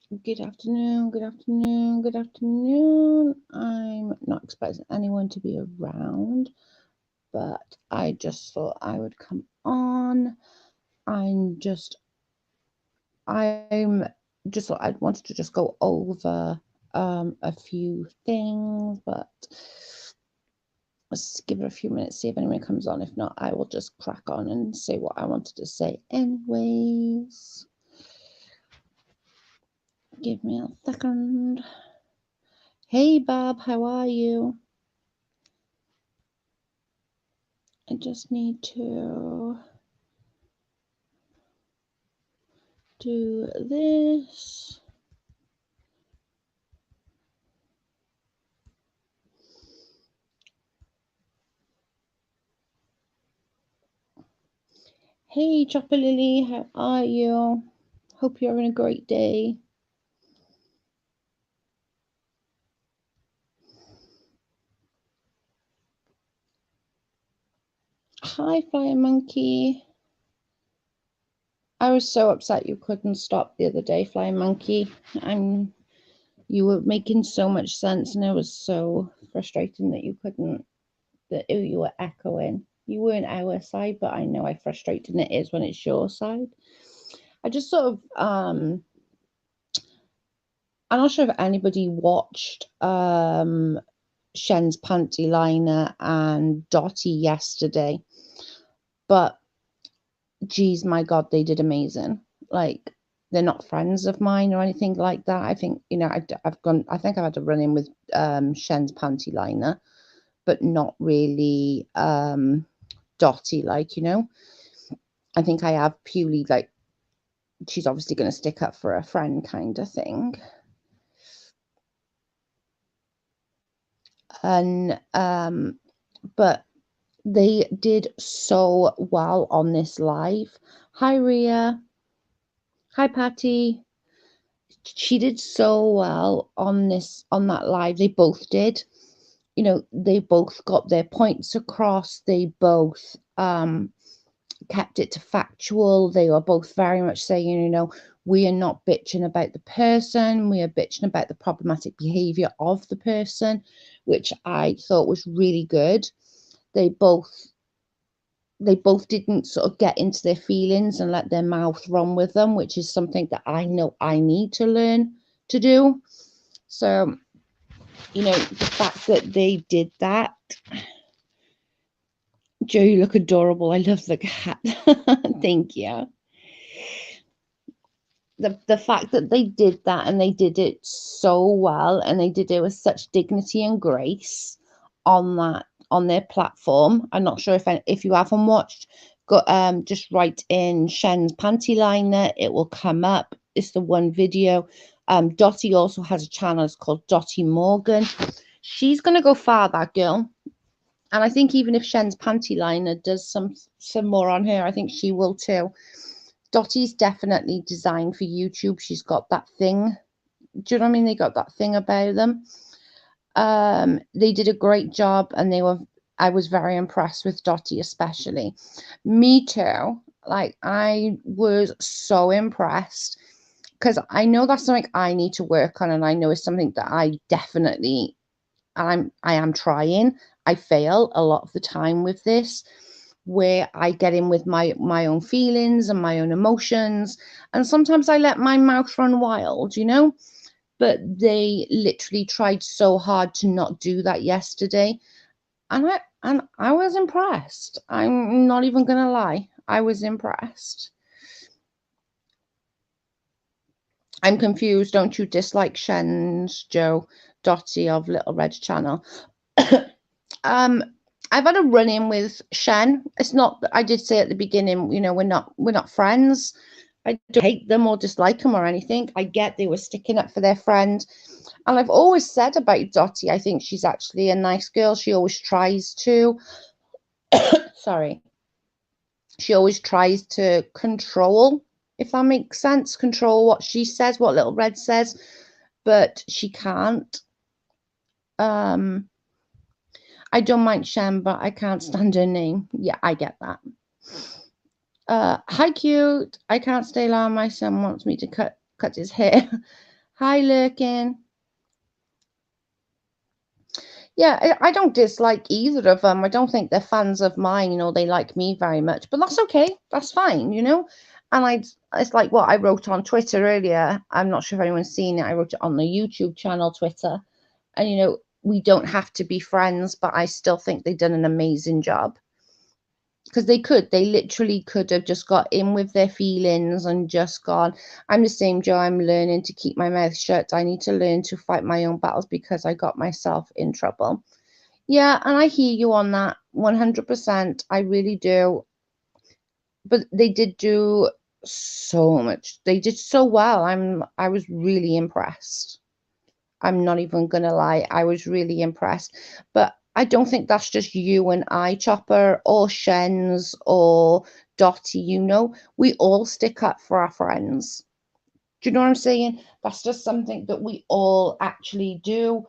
Good afternoon, good afternoon, good afternoon. I'm not expecting anyone to be around, but I just thought I would come on. I'm just thought I wanted to just go over a few things, but let's give it a few minutes, see if anyone comes on. If not, I will just crack on and say what I wanted to say anyways. Give me a second. Hey Bob, how are you? I just need to do this. Hey Chopper Lily, how are you? Hope you're having a great day. Hi Fire Monkey. I was so upset you couldn't stop the other day, Fly Monkey. You were making so much sense and it was so frustrating that you couldn't, that you were echoing. You weren't our side, but I know how frustrating it is when it's your side. I just sort of I'm not sure if anybody watched Shen's panty liner and Dottie yesterday, but geez, my God, they did amazing. Like, they're not friends of mine or anything like that. I think, I think I've had a run in with Shen's panty liner, but not really Dottie, I think I have purely like, she's obviously going to stick up for a friend kind of thing. And, but they did so well on this live. Hi, Ria. Hi, Patty. She did so well on that live. They both did. They both got their points across. They both kept it to factual. They were both very much saying, we are not bitching about the person. We are bitching about the problematic behavior of the person, which I thought was really good. They both they both didn't sort of get into their feelings and let their mouth run with them, which is something that I know I need to learn to do. So, the fact that they did that, Joe, you look adorable. I love the cat. Thank you. The fact that they did that and they did it so well and they did it with such dignity and grace on their platform. I'm not sure if you haven't watched, go just write in Shen's panty liner, it will come up. It's the one video. Dottie also has a channel, it's called Dottie Morgan. She's gonna go far, that girl. And I think even if Shen's panty liner does some more on her, I think she will too. Dottie's definitely designed for YouTube. She's got that thing. Do you know what I mean? They got that thing about them. They did a great job, and I was very impressed with Dottie, especially. Me too. Like I was so impressed because I know that's something I need to work on, and I know it's something that I am trying. I fail a lot of the time with this, where I get in with my own feelings and my own emotions, and sometimes I let my mouth run wild. But they literally tried so hard to not do that yesterday, and I was impressed. I'm not even gonna lie, I was impressed. I'm confused. Don't you dislike Shen's Joe Dottie of Little Red Channel? um, I've had a run in with Shen. It's not. I did say at the beginning, we're not friends. I don't hate them or dislike them or anything. I get they were sticking up for their friend, and I've always said about Dottie, I think she's actually a nice girl. She always tries to. Sorry. She always tries to control, if that makes sense, control what she says, what Little Red says, but she can't. Um, I don't mind Shem, but I can't stand her name. Yeah, I get that. Hi, cute. I can't stay long. My son wants me to cut his hair. Hi, Lurkin. Yeah, I don't dislike either of them. I don't think they're fans of mine or they like me very much, but that's okay. That's fine, you know? And it's like what I wrote on Twitter earlier. I'm not sure if anyone's seen it. I wrote it on the YouTube channel, Twitter. And, you know, we don't have to be friends, but I still think they've done an amazing job. Because they literally could have just got in with their feelings and just gone, I'm the same Joe, I'm learning to keep my mouth shut. I need to learn to fight my own battles because I got myself in trouble. Yeah, and I hear you on that 100%. I really do. But they did do so much. They did so well. I was really impressed. I'm not even gonna lie. I was really impressed. But I don't think that's just you and I, Chopper, or Shens or Dotty, you know. We all stick up for our friends. Do you know what I'm saying? That's just something that we all actually do.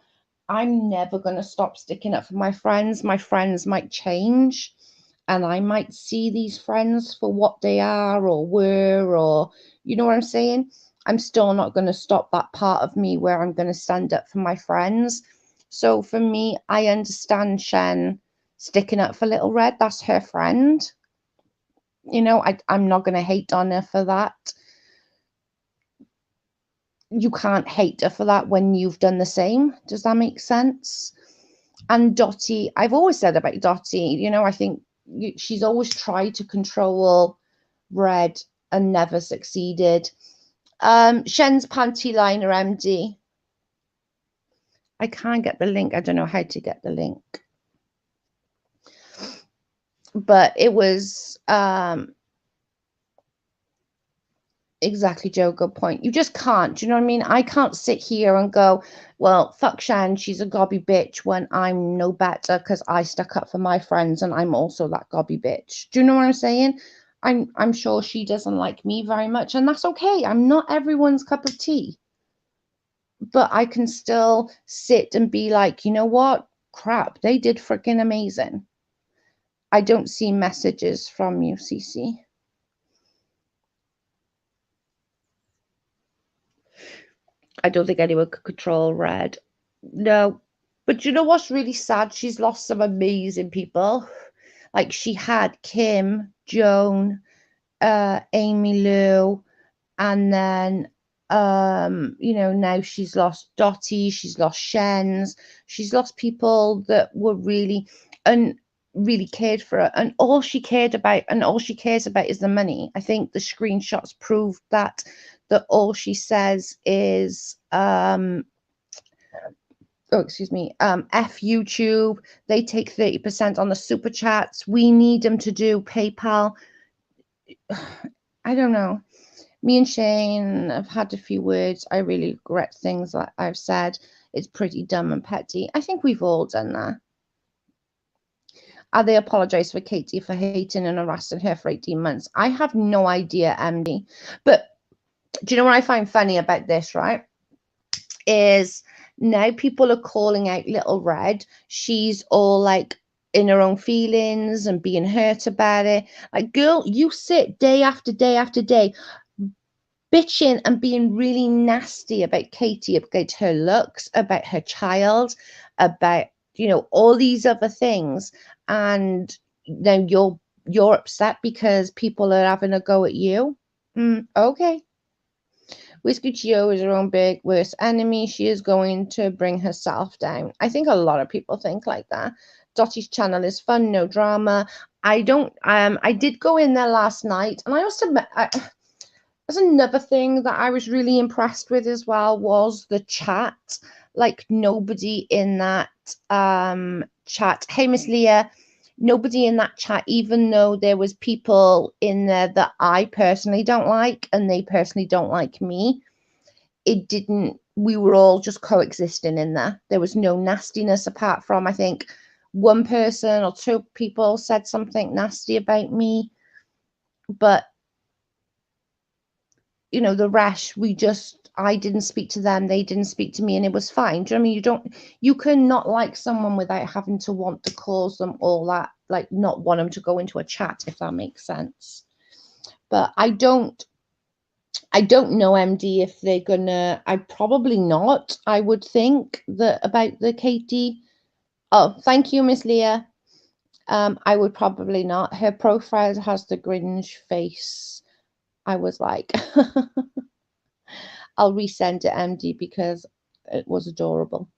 I'm never going to stop sticking up for my friends. My friends might change, and I might see these friends for what they are or were, or you know what I'm saying? I'm still not going to stop that part of me where I'm going to stand up for my friends. So for me, I understand Shen sticking up for Little Red. That's her friend. You know, I'm not going to hate on her for that. You can't hate her for that when you've done the same. Does that make sense? And Dotty, I've always said about Dotty, you know, I think she's always tried to control Red and never succeeded. Shen's panty liner MD. I can't get the link. I don't know how to get the link. But it was exactly, Joe, good point. You just can't. Do you know what I mean? I can't sit here and go, well, fuck Shan, she's a gobby bitch when I'm no better because I stuck up for my friends and I'm also that gobby bitch. Do you know what I'm saying? I'm sure she doesn't like me very much, and that's okay. I'm not everyone's cup of tea. But I can still sit and be like, you know what? Crap, they did freaking amazing. I don't see messages from you, Cece. I don't think anyone could control Red. No. But you know what's really sad? She's lost some amazing people. Like she had Kim, Joan, Amy Lou, and then you know, now she's lost Dotty, she's lost Shens, she's lost people that were really and really cared for her. And all she cared about and all she cares about is the money. I think the screenshots prove that all she says is oh excuse me, F YouTube, they take 30% on the super chats, we need them to do PayPal. I don't know. Me and Shane have had a few words. I really regret things that I've said. It's pretty dumb and petty. I think we've all done that. They apologise for Katie for hating and harassing her for 18 months. I have no idea, MD. But do you know what I find funny about this, right? Is now people are calling out Little Red. She's all like in her own feelings and being hurt about it. Like, girl, you sit day after day after day bitching and being really nasty about Katie, about her looks, about her child, about, you know, all these other things. And then you're upset because people are having a go at you. Okay. Whiskey Chio is her own big worst enemy. She is going to bring herself down. I think a lot of people think like that. Dottie's channel is fun, no drama. I did go in there last night, and I also that's another thing that I was really impressed with as well was the chat. Like nobody in that chat. Hey, Miss Leah. Nobody in that chat, even though there was people in there that I personally don't like and they personally don't like me, it didn't, we were all just coexisting in there. There was no nastiness apart from, I think, one person or two people said something nasty about me. But you know, the rest, I didn't speak to them, they didn't speak to me, and it was fine. Do you know what I mean? You can not like someone without having to want to cause them all that, like not want them to go into a chat, if that makes sense. But I don't I don't know, MD, if they're gonna. I probably not. I would think that about the Katie. Oh, thank you, Miss Leah. I would probably not. Her profile has the Grinch face. I was like, I'll resend it, MD, because it was adorable.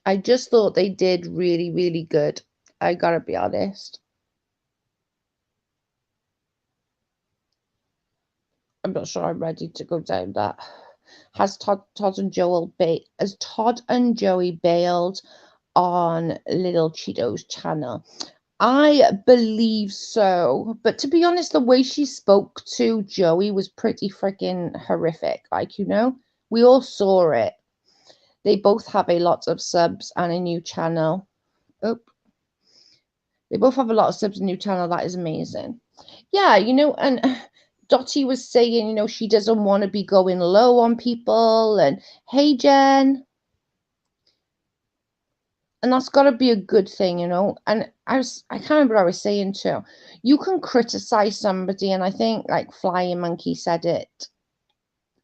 I just thought they did really, really good. I gotta be honest. I'm not sure I'm ready to go down that. Has Todd and Joey bailed on Little Cheeto's channel? I believe so. But to be honest, the way she spoke to Joey was pretty freaking horrific. Like, we all saw it. They both have a lot of subs and a new channel. Oh, they both have a lot of subs and a new channel. That is amazing. Yeah, and Dottie was saying, she doesn't want to be going low on people. And hey, Jen. And that's got to be a good thing, And I can't remember what I was saying too. You can criticize somebody, and I think like Flying Monkey said it,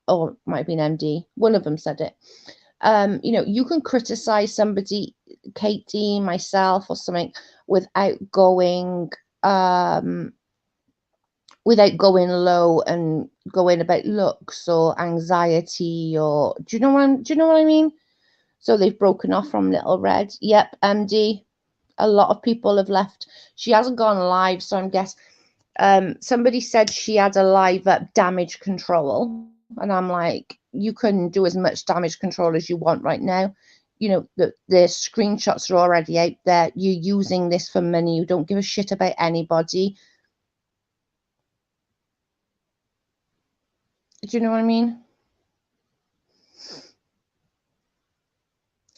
or it might have been MD. One of them said it. You can criticize somebody, Katie, myself, or something, without going low and going about looks or anxiety, or do you know what I mean? So they've broken off from Little Red. Yep, MD. A lot of people have left. She hasn't gone live, so I'm guessing somebody said she had a live up damage control, and I'm like, you can do as much damage control as you want right now. The screenshots are already out there. You're using this for money. You don't give a shit about anybody. Do you know what I mean?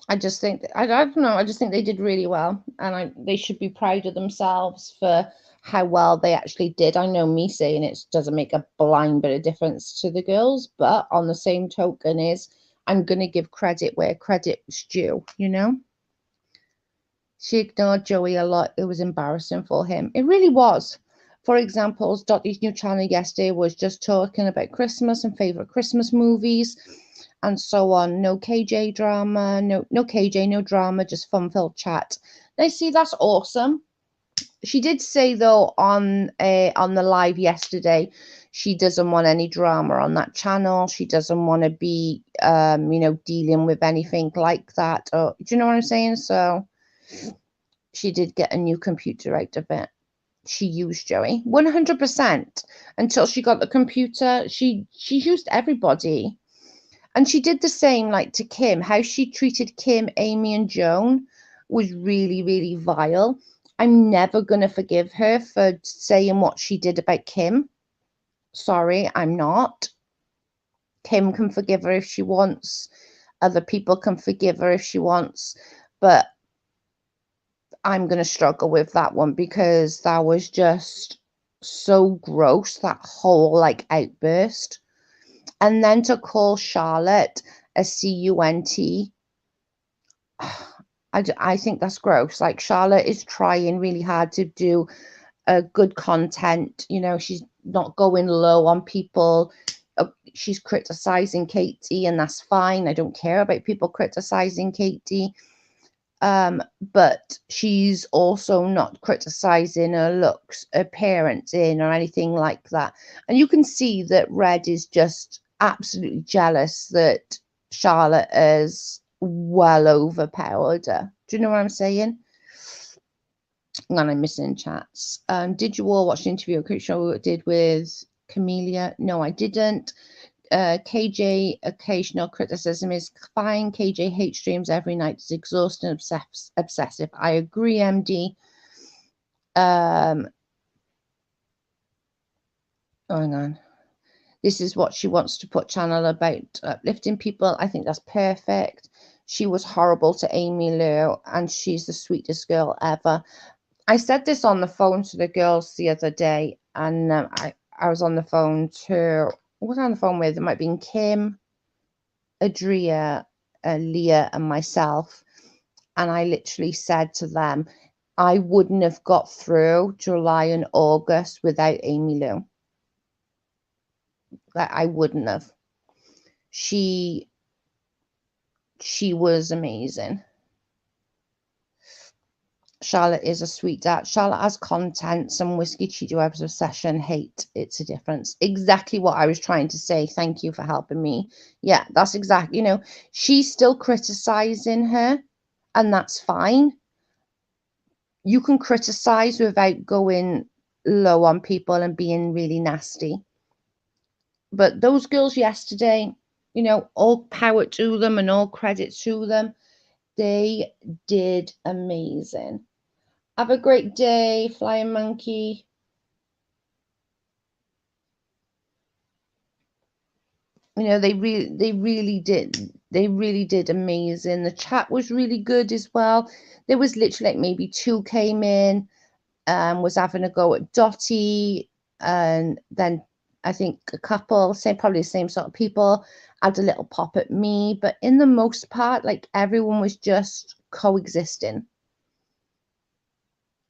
I just think I don't know. I just think they did really well, and they should be proud of themselves for how well they actually did. I know me saying it doesn't make a blind bit of difference to the girls, but on the same token, I'm gonna give credit where credit's due. She ignored Joey a lot. It was embarrassing for him. It really was. For example, Dottie's new channel yesterday was just talking about Christmas and favorite Christmas movies and so on. No KJ drama, no KJ, no drama, just fun-filled chat. Now, see, that's awesome. She did say though on the live yesterday, she doesn't want any drama on that channel. She doesn't want to be dealing with anything like that. Or do you know what I'm saying? So she did get a new computer out of it. She used Joey 100% until she got the computer. She used everybody. And she did the same like to Kim. How she treated Kim, Amy, and Joan was really, really vile. I'm never going to forgive her for saying what she did about Kim. Sorry, I'm not. Kim can forgive her if she wants. Other people can forgive her if she wants. But I'm going to struggle with that one because that was just so gross, that whole like outburst. And then to call Charlotte a cunt, I think that's gross. Like, Charlotte is trying really hard to do good content. She's not going low on people. She's criticizing Katie, and that's fine. I don't care about people criticizing Katie. But she's also not criticizing her looks, her parenting, or anything like that. And you can see that Red is just absolutely jealous that Charlotte is well overpowered her. Do you know what I'm saying? And I'm missing chats. Did you all watch the interview Coach Show did with Camellia? No, I didn't. KJ, occasional criticism is fine. KJ hates streams every night. It's exhausting, obsessive. I agree, MD. Hang on. This is what she wants to put channel about uplifting people. I think that's perfect. She was horrible to Amy Lou, and she's the sweetest girl ever. I said this on the phone to the girls the other day, and I was on the phone to, what was I on the phone with? It might have been Kim, Adria, Leah, and myself. And I literally said to them, I wouldn't have got through July and August without Amy Lou. Like, I wouldn't have. She was amazing. Charlotte is a sweetheart. Charlotte has content. Some Whiskey Cheeto episode session hate. It's a difference. Exactly what I was trying to say. Thank you for helping me. Yeah, that's exactly, you know, she's still criticizing her, and that's fine. You can criticize without going low on people and being really nasty. But those girls yesterday, you know, all power to them and all credit to them. They did amazing. Have a great day, Flying Monkey. You know, they really did amazing. The chat was really good as well. There was literally like maybe 2 came in, was having a go at Dottie, and then I think a couple, probably the same sort of people, had a little pop at me. But in the most part, like, everyone was just coexisting.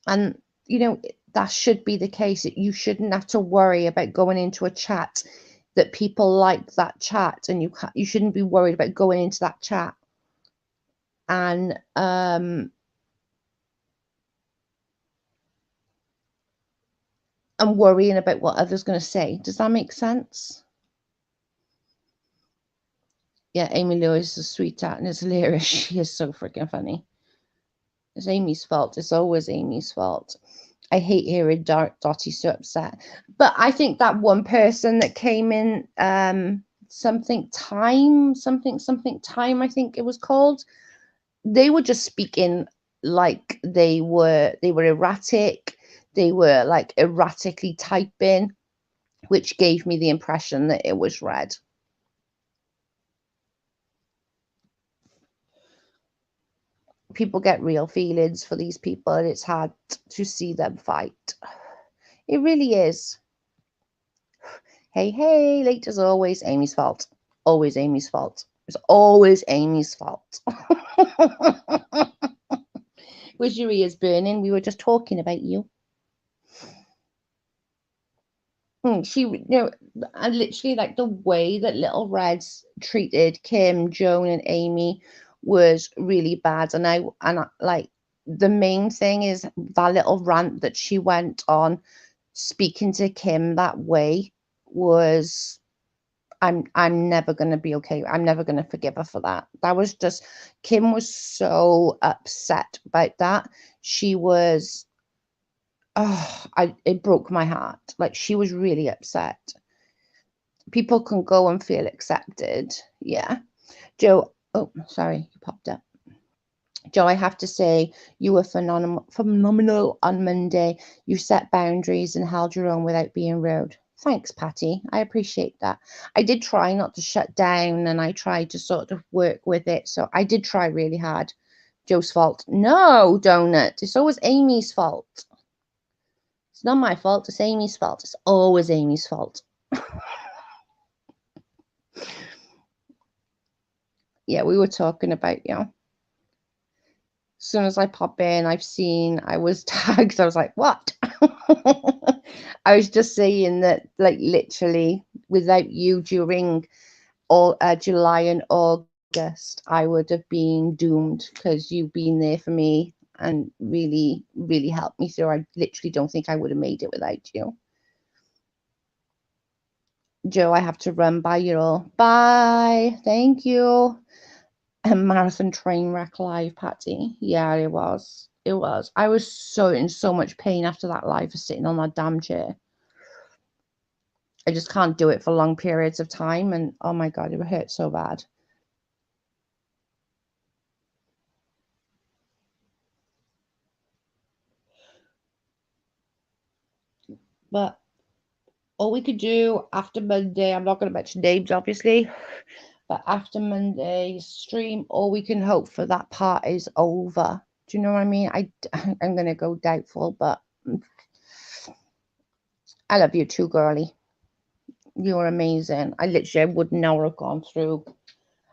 And, you know, that should be the case. You shouldn't have to worry about going into a chat that people like that chat, and you shouldn't be worried about going into that chat and worrying about what others going to say. Does that make sense? Yeah, Amy Lou is a sweetheart and is hilarious. She is so freaking funny. It's Amy's fault. It's always Amy's fault. I hate hearing Dottie so upset. But I think that one person that came in, something time, I think it was called, they were just speaking like they were erratic. They were like erratically typing, which gave me the impression that it was read. People get real feelings for these people, and it's hard to see them fight. It really is. Hey, late as always, Amy's fault. Always Amy's fault. It's always Amy's fault. Was your ears burning? We were just talking about you. She, you know, and literally, like, the way that Little Reds treated Kim, Joan, and Amy was really bad. And I like, the main thing is that little rant that she went on, speaking to Kim that way, was, I'm never gonna be okay. I'm never gonna forgive her for that. That was just, Kim was so upset about that. She was, oh, it broke my heart. Like, she was really upset. People can go and feel accepted. Yeah. Joe, oh, sorry, you popped up. Joe, I have to say, you were phenomenal on Monday. You set boundaries and held your own without being rude. Thanks, Patty. I appreciate that. I did try not to shut down, and I tried to sort of work with it. So I did try really hard. Joe's fault. No, Donut. It's always Amy's fault. It's not my fault. It's Amy's fault. It's always Amy's fault. Yeah, we were talking about you. As soon as I pop in, I was tagged. I was like, what? I was just saying that, like, literally, without you during all July and August, I would have been doomed, because you've been there for me and really, really helped me through. I literally don't think I would have made it without you. Joe, I have to run. Bye, you all. Bye. Thank you. And Marathon Train Wreck Live, Patty. Yeah, it was. It was. I was so in so much pain after that live for sitting on that damn chair. I just can't do it for long periods of time. And oh my God, it hurt so bad. But all we could do after Monday, I'm not going to mention names, obviously, but after Monday's stream, all we can hope for, that part is over. Do you know what I mean? I'm going to go doubtful, but I love you too, girly. You're amazing. I would never have gone through.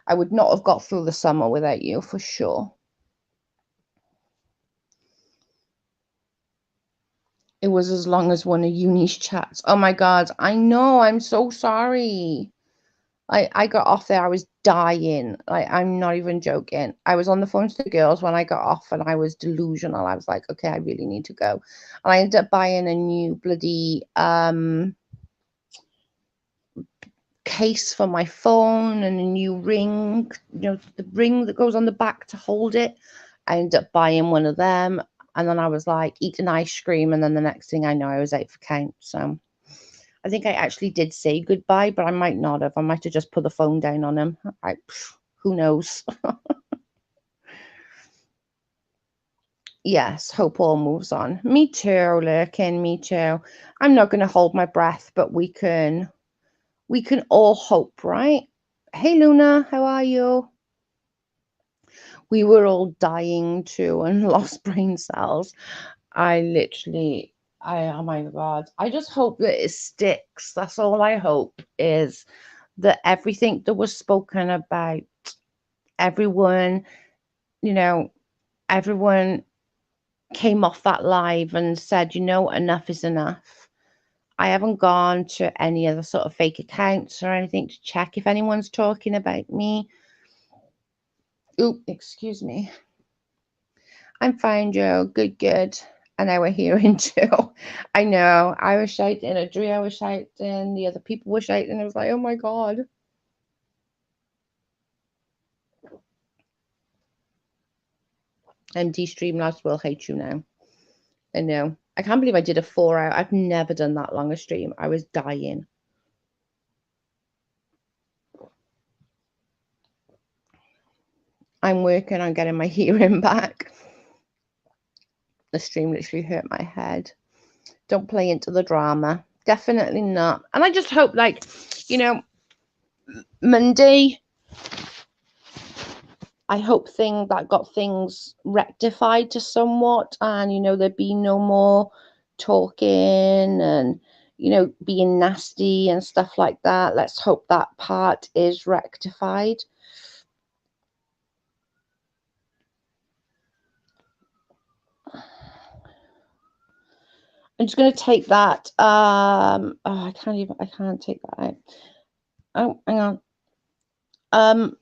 I would not have got through the summer without you, for sure. It was as long as one of Uni's chats. Oh my God. I know. I'm so sorry. I got off there. I was dying. Like, I'm not even joking. I was on the phone to the girls when I got off and I was delusional. I was like, okay, I really need to go. And I ended up buying a new bloody case for my phone and a new ring, the ring that goes on the back to hold it. I ended up buying one of them, and then I was like eating ice cream, and then the next thing I know, I was out for count. So I think I actually did say goodbye, but I might not have. I might have just put the phone down on him. Who knows? Yes, hope all moves on. Me too, Lurkin, me too. I'm not going to hold my breath, but we can all hope, right? Hey, Luna, how are you? We were all dying too and lost brain cells. Oh my God. I just hope that it sticks. That's all I hope, is that everything that was spoken about, everyone, everyone came off that live and said, enough is enough. I haven't gone to any other sort of fake accounts or anything to check if anyone's talking about me. Oop, excuse me. I'm fine, Joe. Good. And now we're hearing too. I know. I was shouting, Adria was shouting, the other people were shouting. I was like, oh my God. MD Streamlabs will hate you now. I know. I can't believe I did a 4-hour. I've never done that long a stream. I was dying. I'm working on getting my hearing back. The stream literally hurt my head. Don't play into the drama. Definitely not. And I just hope, Monday, I hope that got things rectified to somewhat, and there'd be no more talking and being nasty and stuff like that. Let's hope that part is rectified. I'm just going to take that. I can't take that out. Oh, hang on.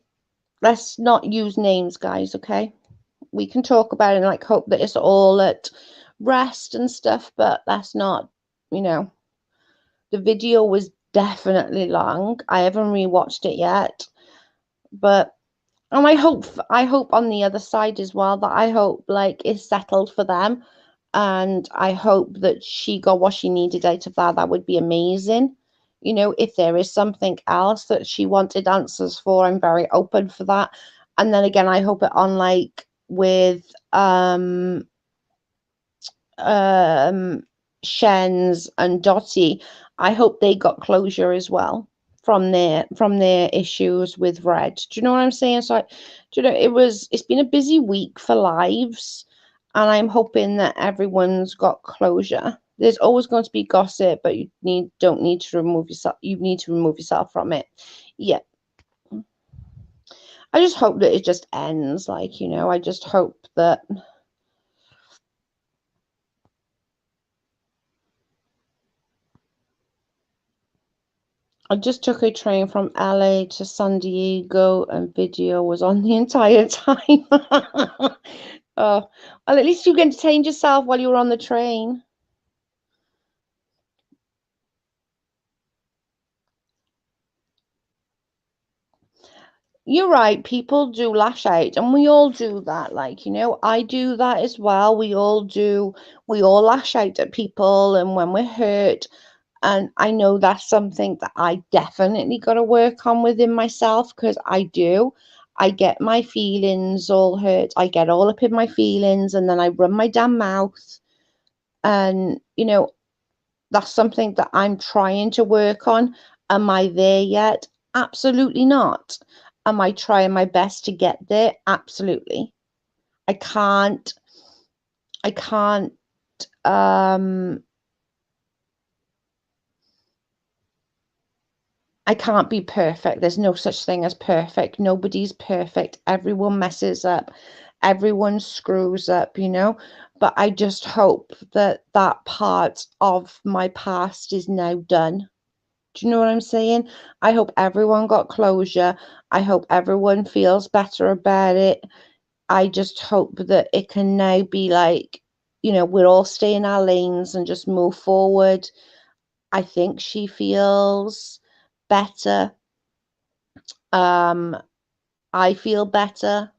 Let's not use names, guys, okay? We can talk about it and hope that it's all at rest and stuff, but that's not, the video was definitely long. I haven't rewatched it yet, but I hope on the other side as well, that I hope it's settled for them, and I hope that she got what she needed out of that. That would be amazing. If there is something else that she wanted answers for, I'm very open for that. And then again, I hope it with Shens and Dottie, I hope they got closure as well from their issues with Red. Do you know what I'm saying? So it's been a busy week for lives, and I'm hoping that everyone's got closure. There's always going to be gossip, but you need to remove yourself from it. Yeah. I just hope that it just ends. I just hope that I just took a train from LA to San Diego, and video was on the entire time. Oh, well, at least you entertained yourself while you were on the train. You're right. People do lash out, and we all do that. I do that as well. We all do. We all lash out at people, and when we're hurt. And I know that's something that I definitely got to work on within myself, because I do. I get my feelings all hurt. I get all up in my feelings, and then I run my damn mouth. And, that's something that I'm trying to work on. Am I there yet? Absolutely not. Am I trying my best to get there? Absolutely. I can't I can't be perfect. There's no such thing as perfect. Nobody's perfect. Everyone messes up. Everyone screws up, you know, but I just hope that that part of my past is now done. Do you know what I'm saying? I hope everyone got closure. I hope everyone feels better about it. I just hope that it can now be like, you know, we're all stay in our lanes and just move forward. I think she feels better. Um, I feel better.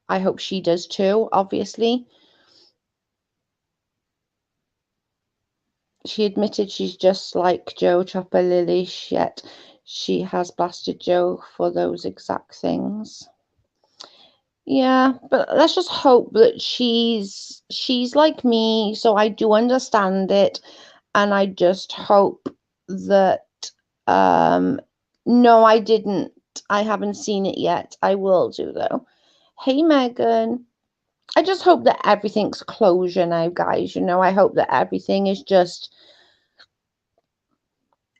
I hope she does too, obviously. She admitted she's just like Joe Chopper Lily, yet she has blasted Joe for those exact things. Yeah, but let's just hope that she's like me, so I do understand it, and I just hope that um no, I didn't. I haven't seen it yet. I will do though. Hey Megan. I just hope that everything's closure now, guys. You know, I hope that everything is just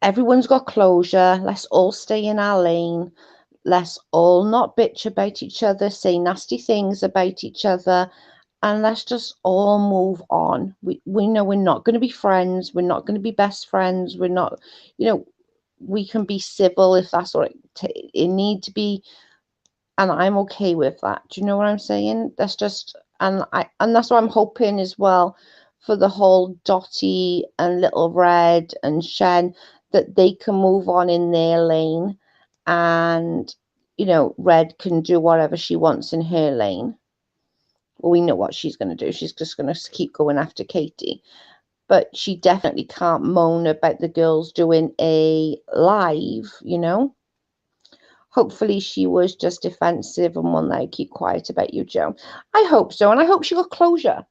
everyone's got closure. Let's all stay in our lane. Let's all not bitch about each other, say nasty things about each other, and let's just all move on. We know we're not going to be friends. We're not going to be best friends. We're not, you know, we can be civil if that's what it need to be, and I'm okay with that. Do you know what I'm saying? That's just, and that's what I'm hoping as well for the whole Dottie and Little Red and Shen, that they can move on in their lane, and you know, Red can do whatever she wants in her lane. Well, we know what she's going to do. She's just going to keep going after Katie, but she definitely can't moan about the girls doing a live, you know. Hopefully she was just defensive and will now keep quiet about you, Joe. I hope so, and I hope she got closure.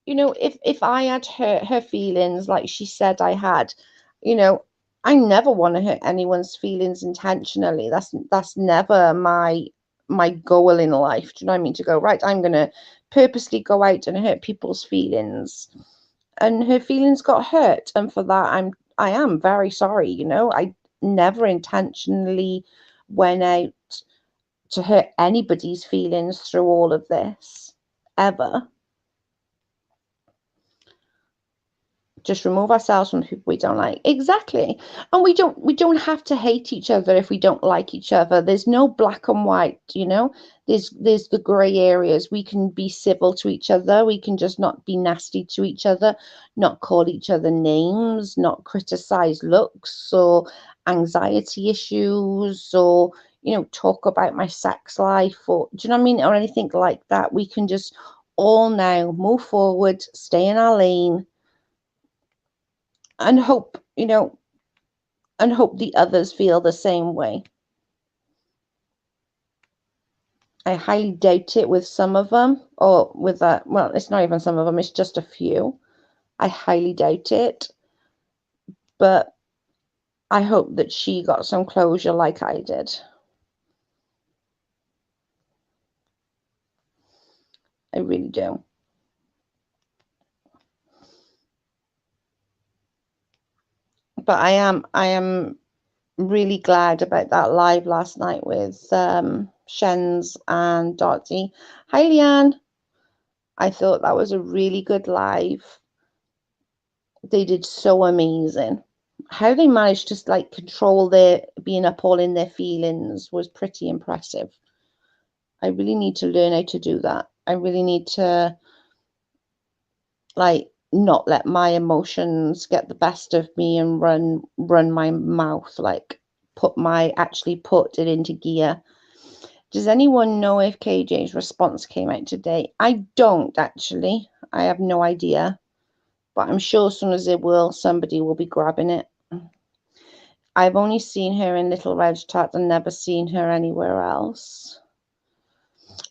You know, if I had hurt her feelings like she said I had, you know, I never want to hurt anyone's feelings intentionally. That's never my goal in life. Do you know what I mean? To go, right, I'm gonna purposely go out and hurt people's feelings. And her feelings got hurt, and for that I am very sorry, you know. I never intentionally went out to hurt anybody's feelings through all of this, ever. Just remove ourselves from people we don't like. Exactly. And we don't have to hate each other if we don't like each other. There's no black and white, you know. There's the gray areas. We can be civil to each other. We can just not be nasty to each other, not call each other names, not criticize looks or anxiety issues, or you know, talk about my sex life, or do you know what I mean, or anything like that. We can just all now move forward, stay in our lane, and hope, you know, and hope the others feel the same way. I highly doubt it with some of them, or with that. Well, it's not even some of them, it's just a few. I highly doubt it, but I hope that she got some closure like I did. I really do. But I am really glad about that live last night with Shens and Dottie. Hi, Leanne. I thought that was a really good live. They did so amazing. How they managed to like control their being up all in their feelings was pretty impressive. I really need to learn how to do that. I really need to like not let my emotions get the best of me and run my mouth, like actually put it into gear. Does anyone know if KJ's response came out today? I don't actually. I have no idea. But I'm sure as soon as it will, somebody will be grabbing it. I've only seen her in Little Red Chat and never seen her anywhere else.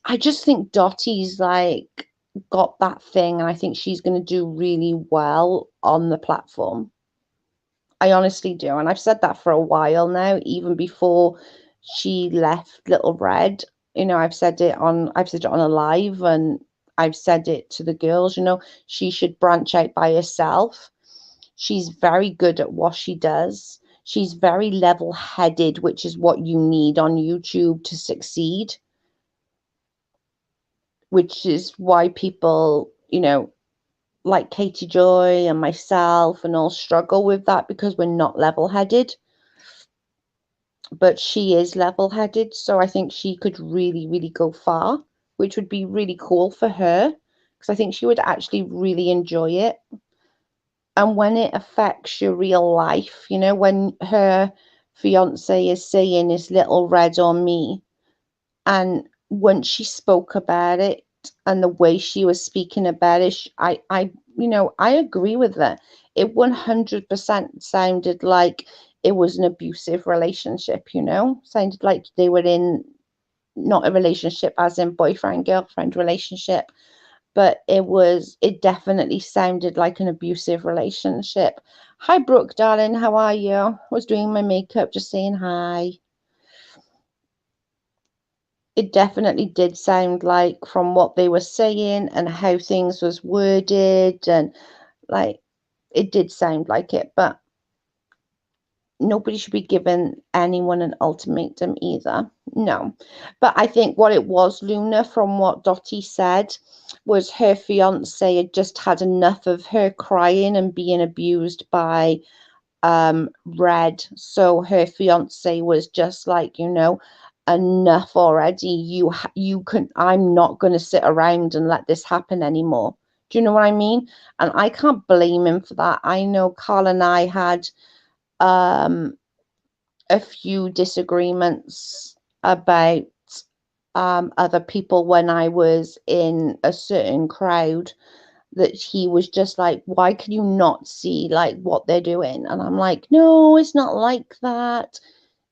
I just think Dottie's like got that thing, and I think she's going to do really well on the platform. I honestly do, and I've said that for a while now, even before she left Little Red. You know, I've said it on a live, and I've said it to the girls. You know, she should branch out by herself. She's very good at what she does. She's very level-headed, which is what you need on YouTube to succeed. which is why people, you know, like Katie Joy and myself and all struggle with that, because we're not level-headed. But she is level-headed, so I think she could really, really go far, which would be really cool for her, because I think she would actually really enjoy it. And when it affects your real life, you know, when her fiance is saying "is little red on me," and when she spoke about it and the way she was speaking about it, you know, I agree with her. It 100% sounded like it was an abusive relationship, you know, sounded like they were in not a relationship as in boyfriend girlfriend relationship, but it definitely sounded like an abusive relationship. Hi Brooke, darling, how are you? I was doing my makeup, just saying hi. It definitely did sound like, from what they were saying and how things was worded, and like it did sound like it, but nobody should be giving anyone an ultimatum either. No. But I think what it was, Luna, from what Dottie said, was her fiance had just had enough of her crying and being abused by Red. So her fiance was just like, you know, enough already. You can, I'm not going to sit around and let this happen anymore. Do you know what I mean? And I can't blame him for that. I know Carl and I had um a few disagreements about other people when I was in a certain crowd, that he was just like, why can you not see like what they're doing? And I'm like, no, it's not like that.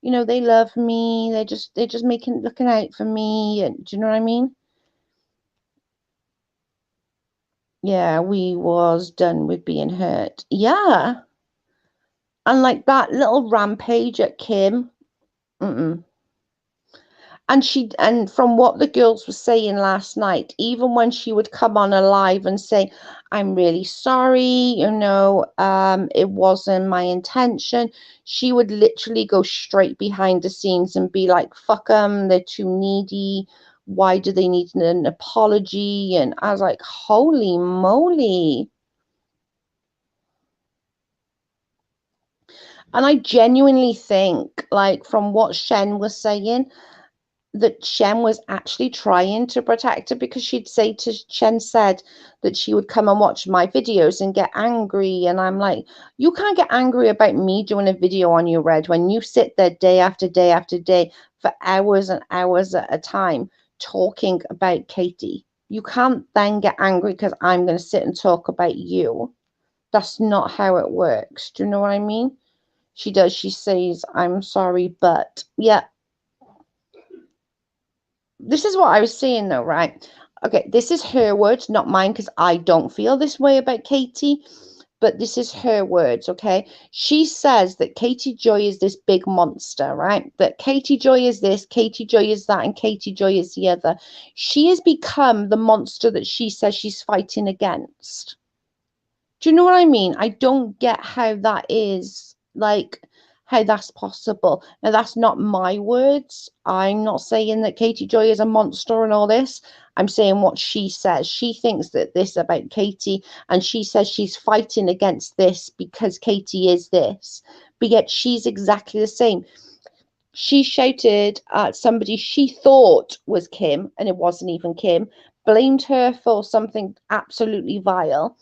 You know, they love me. They're just making looking out for me. And do you know what I mean? Yeah, we was done with being hurt. Yeah. And like that little rampage at Kim. Mm-mm. And from what the girls were saying last night, even when she would come on a live and say, I'm really sorry, you know, it wasn't my intention, she would literally go straight behind the scenes and be like, fuck them, they're too needy, why do they need an apology? And I was like, holy moly. And I genuinely think, like, from what Shen was saying, that Shen was actually trying to protect her, because Shen said that she would come and watch my videos and get angry. And I'm like, you can't get angry about me doing a video on you, Red, when you sit there day after day after day for hours and hours at a time talking about Katie. You can't then get angry because I'm going to sit and talk about you. That's not how it works. Do you know what I mean? She does. She says, I'm sorry, but yeah, this is what I was saying though, right? Okay, this is her words, not mine, because I don't feel this way about Katie, but this is her words, okay? She says that Katie Joy is this big monster, right? That Katie Joy is this, Katie Joy is that, and Katie Joy is the other. She has become the monster that she says she's fighting against. Do you know what I mean? I don't get how that is, like, how that's possible. Now, that's not my words. I'm not saying that Katie Joy is a monster and all this. I'm saying what she says. She thinks that this about Katie, and she says she's fighting against this because Katie is this, but yet she's exactly the same. She shouted at somebody she thought was Kim, and it wasn't even Kim, blamed her for something absolutely vile.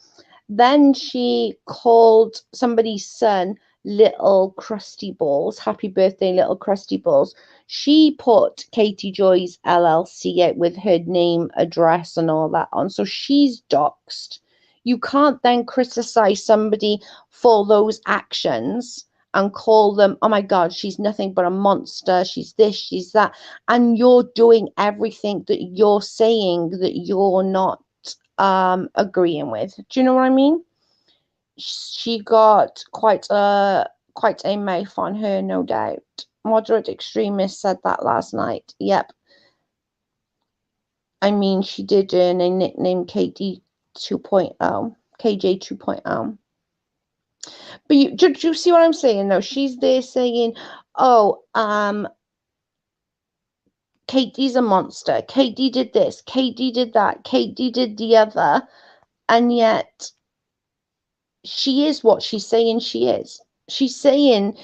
Then she called somebody's son Little Crusty Balls. Happy birthday, Little Crusty Balls. She put Katie Joy's LLC out with her name, address, and all that on. So she's doxed. You can't then criticize somebody for those actions and call them, oh my God, she's nothing but a monster. She's this, she's that. And you're doing everything that you're saying that you're not agreeing with. Do you know what I mean? She got quite a mouth on her, no doubt. Moderate extremist said that last night. Yep. I mean, she did earn a nickname Katie 2.0, KJ 2.0. But do you see what I'm saying though? She's there saying, oh, Katie's a monster. Katie did this. Katie did that. Katie did the other. And yet she is what she's saying she is. She's saying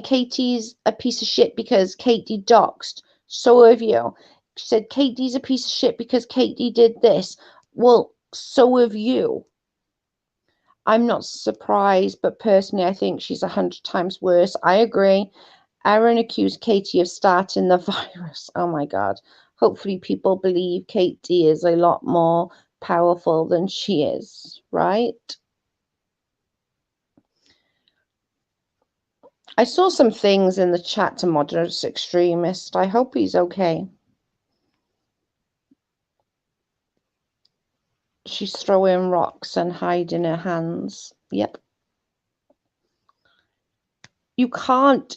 Katie's a piece of shit because Katie doxed. So have you. She said Katie's a piece of shit because Katie did this. Well, so have you. I'm not surprised, but personally, I think she's 100 times worse. I agree. Aaron accused Katie of starting the virus. Oh my God. Hopefully, people believe Katie is a lot more powerful than she is, right? I saw some things in the chat to Moderate Extremist. I hope he's okay. She's throwing rocks and hiding her hands. Yep. You can't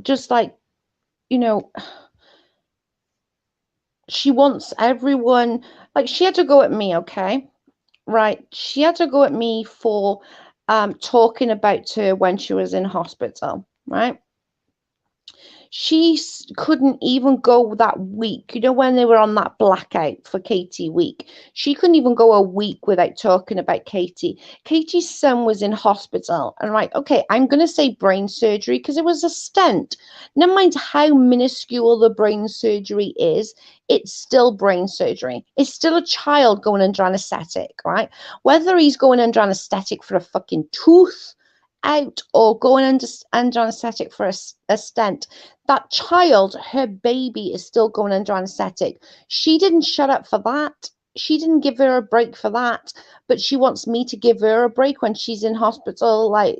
just like, you know, she wants everyone, like she had to go at me, okay? Right. She had to go at me for talking about her when she was in hospital, right? She couldn't even go that week. You know, when they were on that blackout for Katie week, she couldn't even go a week without talking about Katie. Katie's son was in hospital. And right, okay, I'm going to say brain surgery because it was a stent. Never mind how minuscule the brain surgery is, it's still brain surgery. It's still a child going under anesthetic, right? Whether he's going under anesthetic for a fucking tooth out or going under anesthetic for a stent, that child, her baby, is still going under anesthetic. She didn't shut up for that. She didn't give her a break for that, but she wants me to give her a break when she's in hospital, like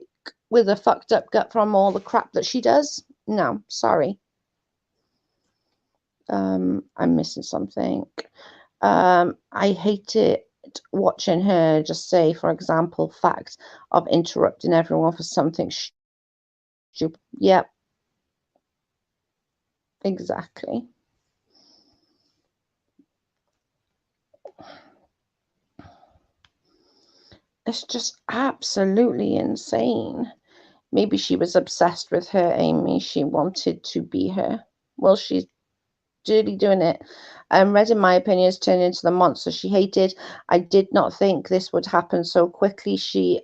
with a fucked up gut from all the crap that she does. No, sorry. I'm missing something. I hate it watching her just say, for example, fact of interrupting everyone for something stupid. Yep. Exactly. It's just absolutely insane. Maybe she was obsessed with her, Amy. She wanted to be her. Well, she's really doing it. Red, in my opinion, has turned into the monster she hated. I did not think this would happen so quickly.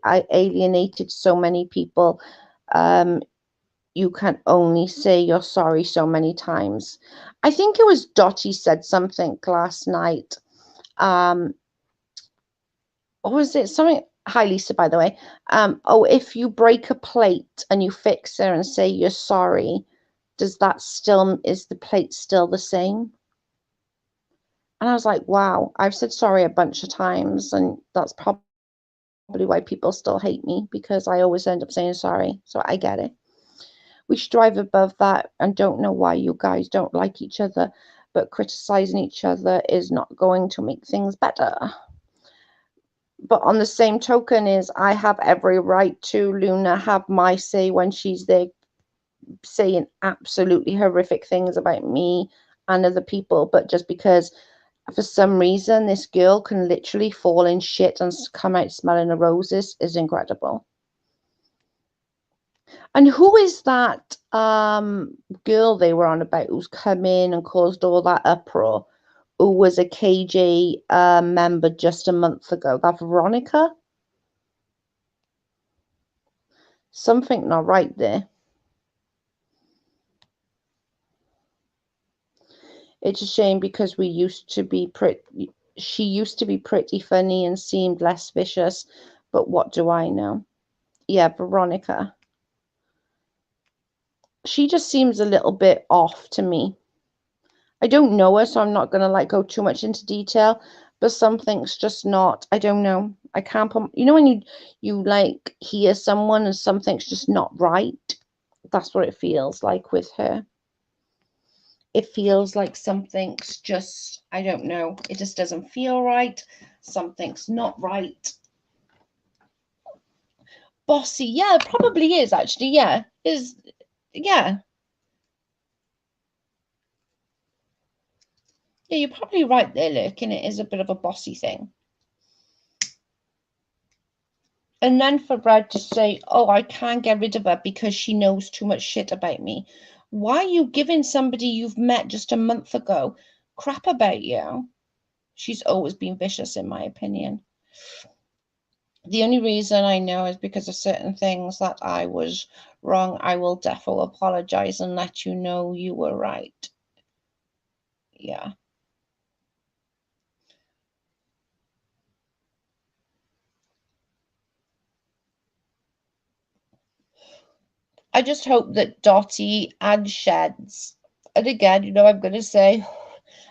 I alienated so many people. You can only say you're sorry so many times. I think it was Dottie said something last night. Or was it something? Hi, Lisa, by the way. Oh, if you break a plate and you fix it and say you're sorry, is the plate still the same? And I was like, wow, I've said sorry a bunch of times, and that's probably why people still hate me, because I always end up saying sorry. So I get it. We should drive above that, and don't know why you guys don't like each other, but criticizing each other is not going to make things better. But on the same token is I have every right to Luna have my say when she's there saying absolutely horrific things about me and other people. But just because for some reason this girl can literally fall in shit and come out smelling the roses is incredible. And who is that girl they were on about who's come in and caused all that uproar, who was a KJ member just a month ago? That Veronica? Something not right there. It's a shame because she used to be pretty funny and seemed less vicious, but what do I know? Yeah, Veronica. She just seems a little bit off to me. I don't know her, so I'm not going to like go too much into detail, but something's just not, I don't know. I can't put, you know, when you like hear someone and something's just not right. That's what it feels like with her. It feels like something's just, I don't know, it just doesn't feel right. Something's not right. Bossy, yeah, it probably is actually, yeah. Yeah. Yeah, you're probably right there, look, and it is a bit of a bossy thing. And then for Brad to say, oh, I can't get rid of her because she knows too much shit about me. Why are you giving somebody you've met just a month ago crap about you? She's always been vicious, in my opinion. The only reason I know is because of certain things that I was wrong. I will definitely apologize and let you know you were right. Yeah. I just hope that Dottie and Sheds, and again, I'm going to say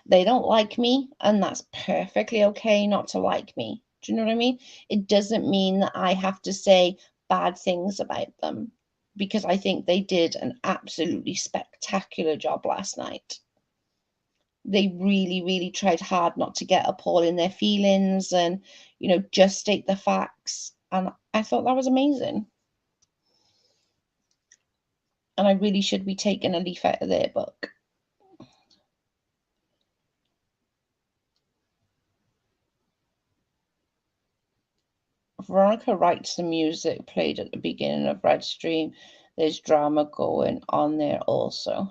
they don't like me, and that's perfectly okay not to like me. Do you know what I mean? It doesn't mean that I have to say bad things about them, because I think they did an absolutely spectacular job last night. They really, really tried hard not to get up all in their feelings and, just state the facts. And I thought that was amazing. And I really should be taking a leaf out of their book. Veronica writes the music played at the beginning of Red Stream. There's drama going on there also.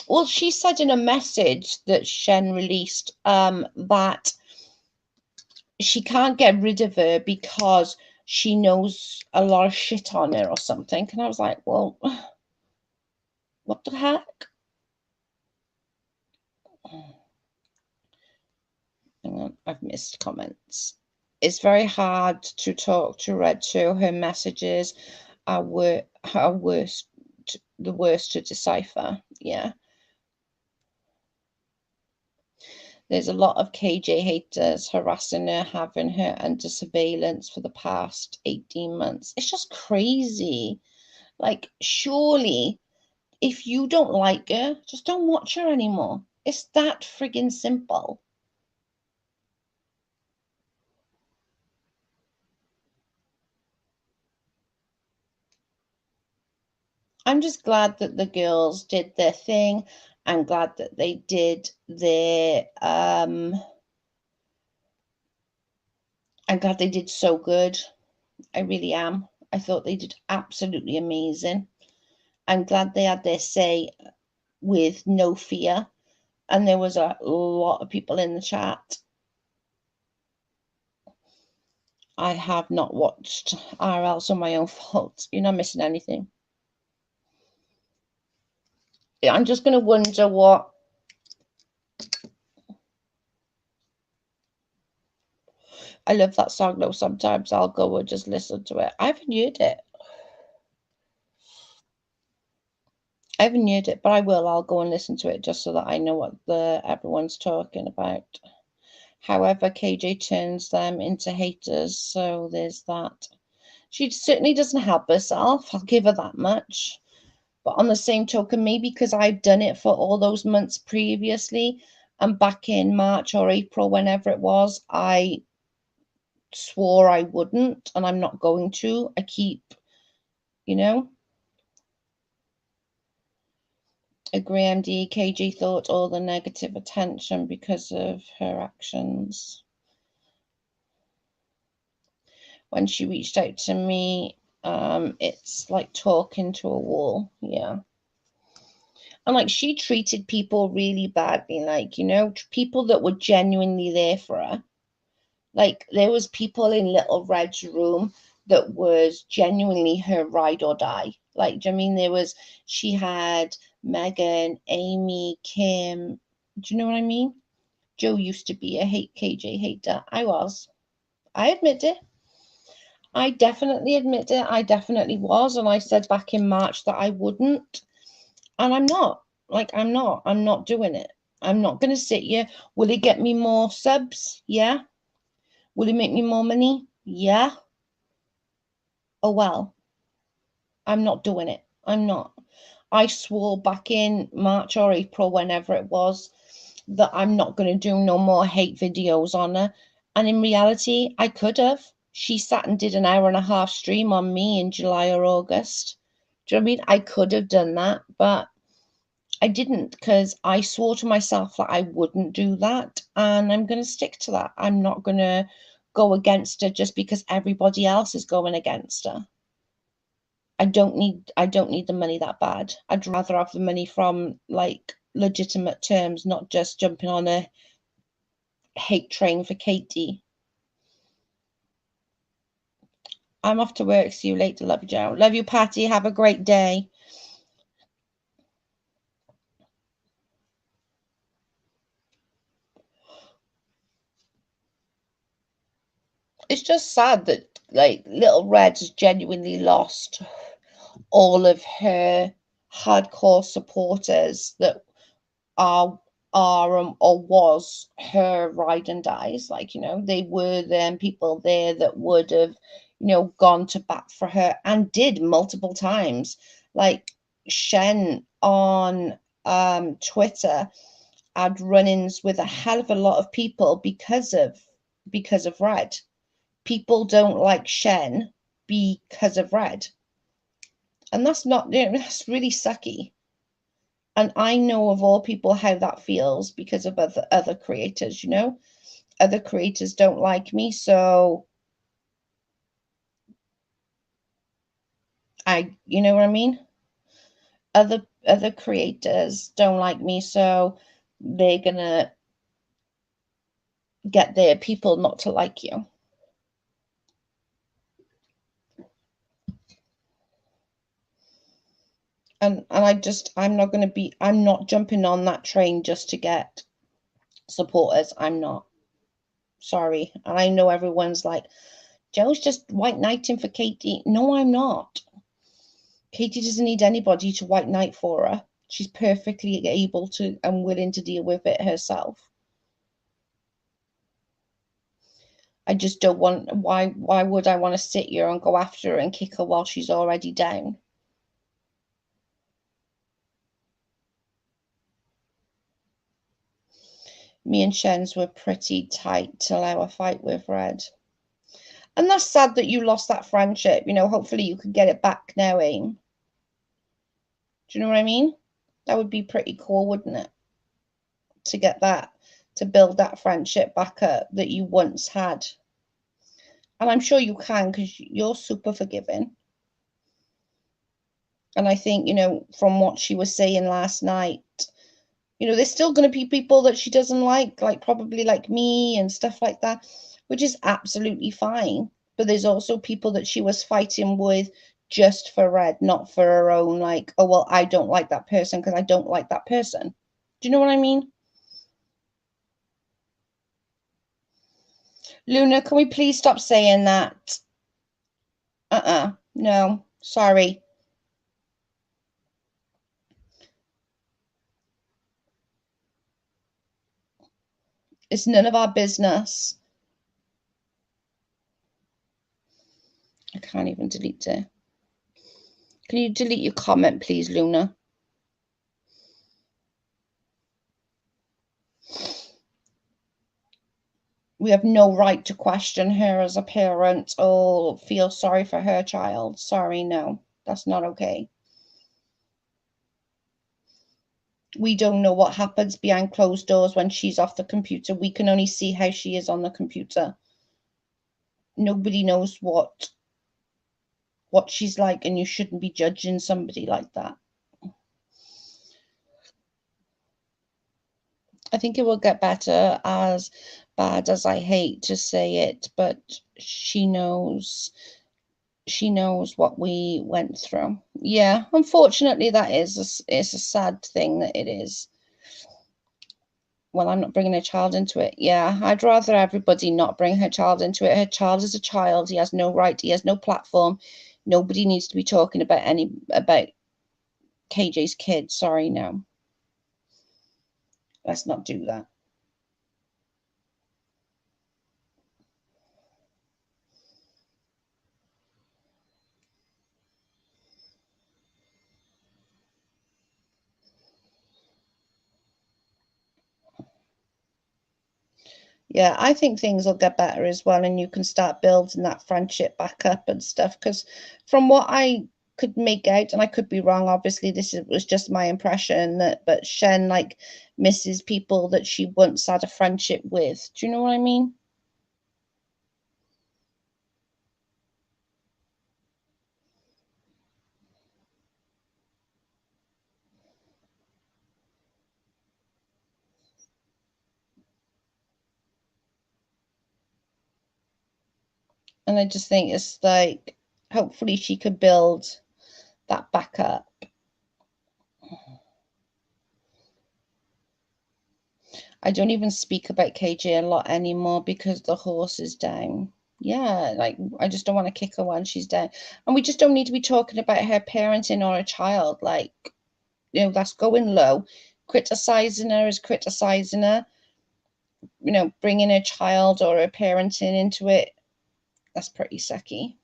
Well, she said in a message that Shen released that she can't get rid of her because she knows a lot of shit on her or something. And I was like, well, what the heck? Hang on, I've missed comments. It's very hard to talk to Red too. Her messages are worst, the worst to decipher. Yeah. There's a lot of KJ haters harassing her, having her under surveillance for the past 18 months. It's just crazy. Like, surely, if you don't like her, just don't watch her anymore. It's that friggin' simple. I'm just glad that the girls did their thing. I'm glad that they did their I'm glad they did so good. I really am. I thought they did absolutely amazing. I'm glad they had their say with no fear. And there was a lot of people in the chat. I have not watched RL, so my own fault. You're not missing anything. I'm just going to wonder what. I love that song though. Sometimes I'll go and just listen to it. I haven't heard it. But I will. I'll go and listen to it just so that I know what everyone's talking about. However, KJ turns them into haters, so there's that. She certainly doesn't help herself. I'll give her that much. But on the same token, maybe because I've done it for all those months previously, and back in March or April, whenever it was, I swore I wouldn't, and I'm not going to. I keep, you know. Agree, MD. KG thought all the negative attention because of her actions. When she reached out to me, it's like talking to a wall. Yeah. And like she treated people really badly, like, people that were genuinely there for her. Like there was people in Little Red's room that was genuinely her ride or die. Like, do you know what I mean? She had Megan, Amy, Kim. Do you know what I mean? Joe used to be a KJ hater. I was. I admit it. I definitely admit it. I definitely was. And I said back in March that I wouldn't. And I'm not. Like, I'm not. I'm not doing it. I'm not going to sit here. Will it get me more subs? Yeah. Will it make me more money? Yeah. Oh, well. I'm not doing it. I'm not. I swore back in March or April, whenever it was, that I'm not going to do no more hate videos on her. And in reality, I could have. She sat and did an hour and a half stream on me in July or August. Do you know what I mean? I could have done that, but I didn't because I swore to myself that I wouldn't do that. And I'm going to stick to that. I'm not going to go against her just because everybody else is going against her. I don't need the money that bad. I'd rather have the money from like legitimate terms, not just jumping on a hate train for Katie. I'm off to work. See you later. Love you, Joe. Love you, Patty. Have a great day. It's just sad that like Little Red has genuinely lost all of her hardcore supporters that are or was her ride and dies. Like, you know, they were them people there that would have, you know, gone to bat for her and did multiple times. Like Shen on Twitter had run-ins with a hell of a lot of people because of Red. People don't like Shen because of Red. And that's not, you know, that's really sucky. And I know of all people how that feels because of other creators, you know. Other creators don't like me, so you know what I mean? Other creators don't like me, so they're gonna get their people not to like you. And I'm not jumping on that train just to get supporters. I'm not. Sorry. And I know everyone's like, Joe's just white knighting for Katie. No, I'm not. Katie doesn't need anybody to white knight for her. She's perfectly able to and willing to deal with it herself. I just don't want, why would I want to sit here and go after her and kick her while she's already down? Me and Shens were pretty tight till our fight with Red. And that's sad that you lost that friendship. You know, hopefully you could get it back now, Aim. Do you know what I mean? That would be pretty cool, wouldn't it? To get that, to build that friendship back up that you once had. And I'm sure you can because you're super forgiving. And I think, you know, from what she was saying last night, you know, there's still going to be people that she doesn't like probably like me and stuff like that, which is absolutely fine. But there's also people that she was fighting with just for Red, not for her own, like, oh, well, I don't like that person because I don't like that person. Do you know what I mean? Luna, can we please stop saying that? No, sorry. It's none of our business. I can't even delete it. Can you delete your comment, please, Luna? We have no right to question her as a parent or feel sorry for her child. Sorry, no, that's not okay. We don't know what happens behind closed doors when she's off the computer. We can only see how she is on the computer. Nobody knows what she's like, and you shouldn't be judging somebody like that. I think it will get better, as bad as I hate to say it, but she knows what we went through. Yeah, unfortunately, that it's a sad thing that it is. Well, I'm not bringing a child into it. Yeah, I'd rather everybody not bring her child into it. Her child is a child. He has no right. He has no platform. Nobody needs to be talking about KJ's kid. Sorry, no. Let's not do that. Yeah, I think things will get better as well, and you can start building that friendship back up and stuff. Because from what I could make out, and I could be wrong, obviously was just my impression, that but Shen like misses people that she once had a friendship with. Do you know what I mean? And I just think it's like, hopefully she could build that back up. I don't even speak about KJ a lot anymore because the horse is down. Yeah, like I just don't want to kick her when she's down. And we just don't need to be talking about her parenting or a child. Like, that's going low. Criticizing her is criticizing her. Bringing a child or a parenting into it, that's pretty sucky.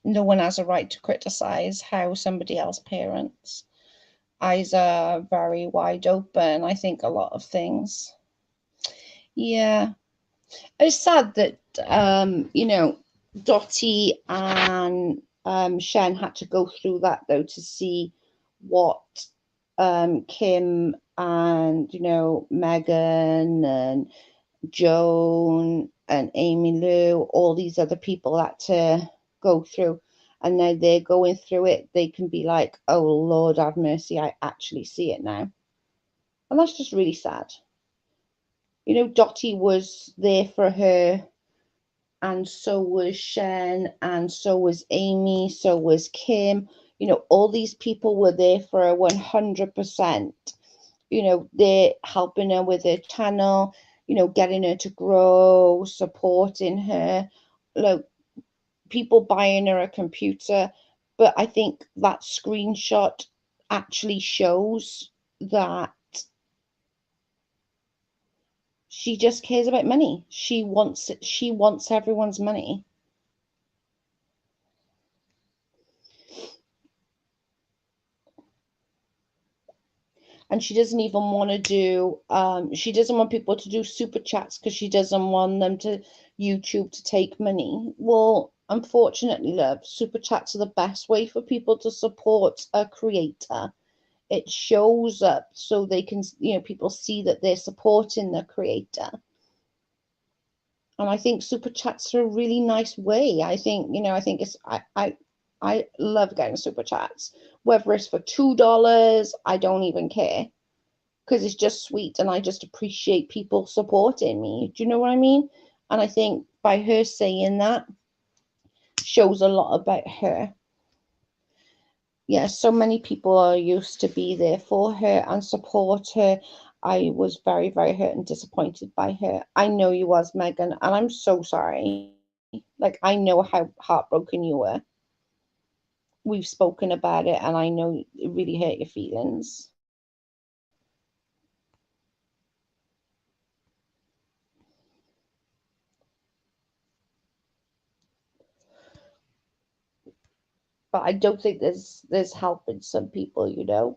No one has a right to criticize how somebody else parents. Eyes are very wide open, I think, a lot of things. Yeah. It's sad that Dottie and Shen had to go through that though to see what Kim and Megan and Joan and Amy Lou, all these other people had to go through. And now they're going through it. They can be like, oh, Lord have mercy, I actually see it now. And that's just really sad. Dottie was there for her, and so was Shen, and so was Amy, so was Kim. All these people were there for her 100%. They're helping her with her channel, getting her to grow, supporting her. Look, people buying her a computer. But I think that screenshot actually shows that she just cares about money. She wants everyone's money. And she doesn't even want to do she doesn't want people to do super chats because she doesn't want them to YouTube to take money. Well, unfortunately, love, super chats are the best way for people to support a creator. It shows up so they can, people see that they're supporting the creator. And I think super chats are a really nice way. I think it's I love getting super chats. Whether it's for $2, I don't even care, because it's just sweet and I just appreciate people supporting me. Do you know what I mean? And I think by her saying that shows a lot about her. Yeah, so many people are used to be there for her and support her. I was very, very hurt and disappointed by her. I know you was, Megan, and I'm so sorry. Like, I know how heartbroken you were. We've spoken about it, and I know it really hurt your feelings. But I don't think there's help in some people.